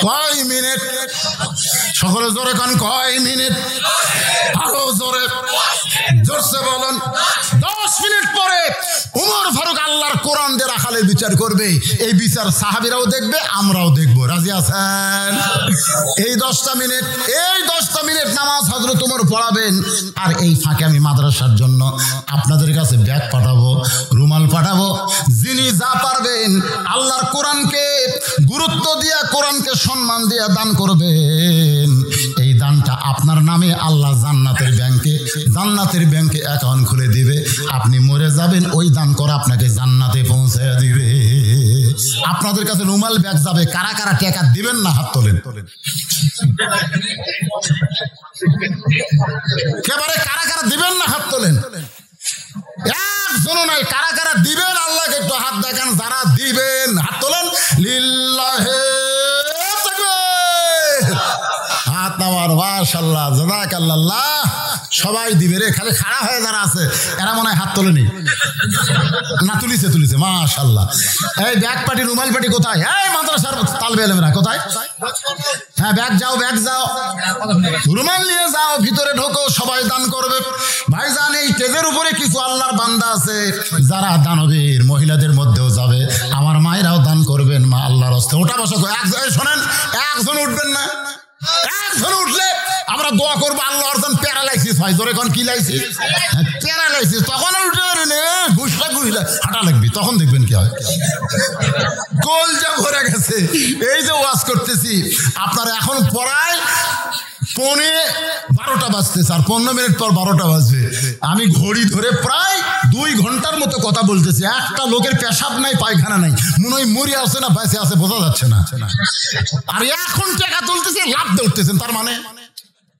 কয় মিনিট? সকলে জোরে কন কয় মিনিট? আরো জোরে, জোরসে বলুন। 10 মিনিট পরে উমর ফারুক আল্লাহর কোরআন দিয়ে রাখালের বিচার করবে। এই বিচার সাহাবীরাও দেখবে, আমরাও দেখবো। রাজি আছেন? এই 10টা মিনিট নামাজ হযরত উমর পড়াবেন। আর এই ফাঁকে আমি মাদ্রাসার জন্য আপনাদের কাছে ব্যাগ পাঠাবো, রুমাল পাঠাবো। যিনি যা পারবেন আল্লাহর কোরআনকে গুরুত্ব দিয়া, কোরআনকে সম্মান দিয়া দান করবেন। এই দানটা আপনার নামে আল্লাহ জান্নাতের ব্যাংকে অ্যাকাউন্ট খুলে দিবে। আপনি মরে যাবেন, ওই দান করা আপনাকে জান্নাতে পৌঁছে দিবে। আপনাদের কাছে রুমাল ব্যাগ যাবে। কারা কারা টাকা দিবেন না হাত তোলেন? একেবারে কারা কারা দিবেন না হাত তোলেন? একজনও নাই। কারা কারা দিবেন আল্লাহকে একটু হাত দেখান। যারা দিবেন হাত তোলেন। লিল্লাহে তাকবীর। হাত নামার। মাশাআল্লাহ, জাযাকাল্লাহ। সবাই দিবে রে, খালি খাড়া হয়ে যারা আছে এরা মনে হয় হাত তোলেনি না? তুলিছে। মাশাআল্লাহ। এই ব্যাগ পাটি রুমাল পাটি কোথায়? এই মাদ্রাসার তালবে এলেমেরা কোথায়? হ্যাঁ, ব্যাগ যাও, রুমাল নিয়ে যাও, ভিতরে ঢোকো, সবাই দান করবে। ভাইজান, এই স্টেজের উপরে কিছু আল্লাহর বান্দা আছে যারা দানবীর, মহিলাদের মধ্যেও যাবে। আমার মায়েরাও দান করবেন। মা আল্লাহর হস্তে ওটা বসো। শোনেন, একজন উঠবেন না। একজন উঠলে আমরা দোয়া করবো আল্লাহর যেন প্যারালাইসিস হয়। ধরে কোন কি লাইসিস? প্যারালাইসিস। তখন উঠে ঘুষলা হাঁটা লাগবে, তখন দেখবেন কি হয়। কলজা ভরে গেছে। এই যে ওয়াজ করতেছি, আপনারা এখন পড়ায় 12টা বাজতেছে, আর 15 মিনিট পর 12টা বাজবে। আমি ঘড়ি ধরে প্রায় 2 ঘন্টার মতো কথা বলতেছি। একটা লোকের পেশাব নাই, পায়খানা নাই, মনে হয় মরি আছে না বেঁচে আছে বোঝা যাচ্ছে না। আর এখন টাকা তুলতেছে, লাভ দিয়ে উঠতেছেন। তার মানে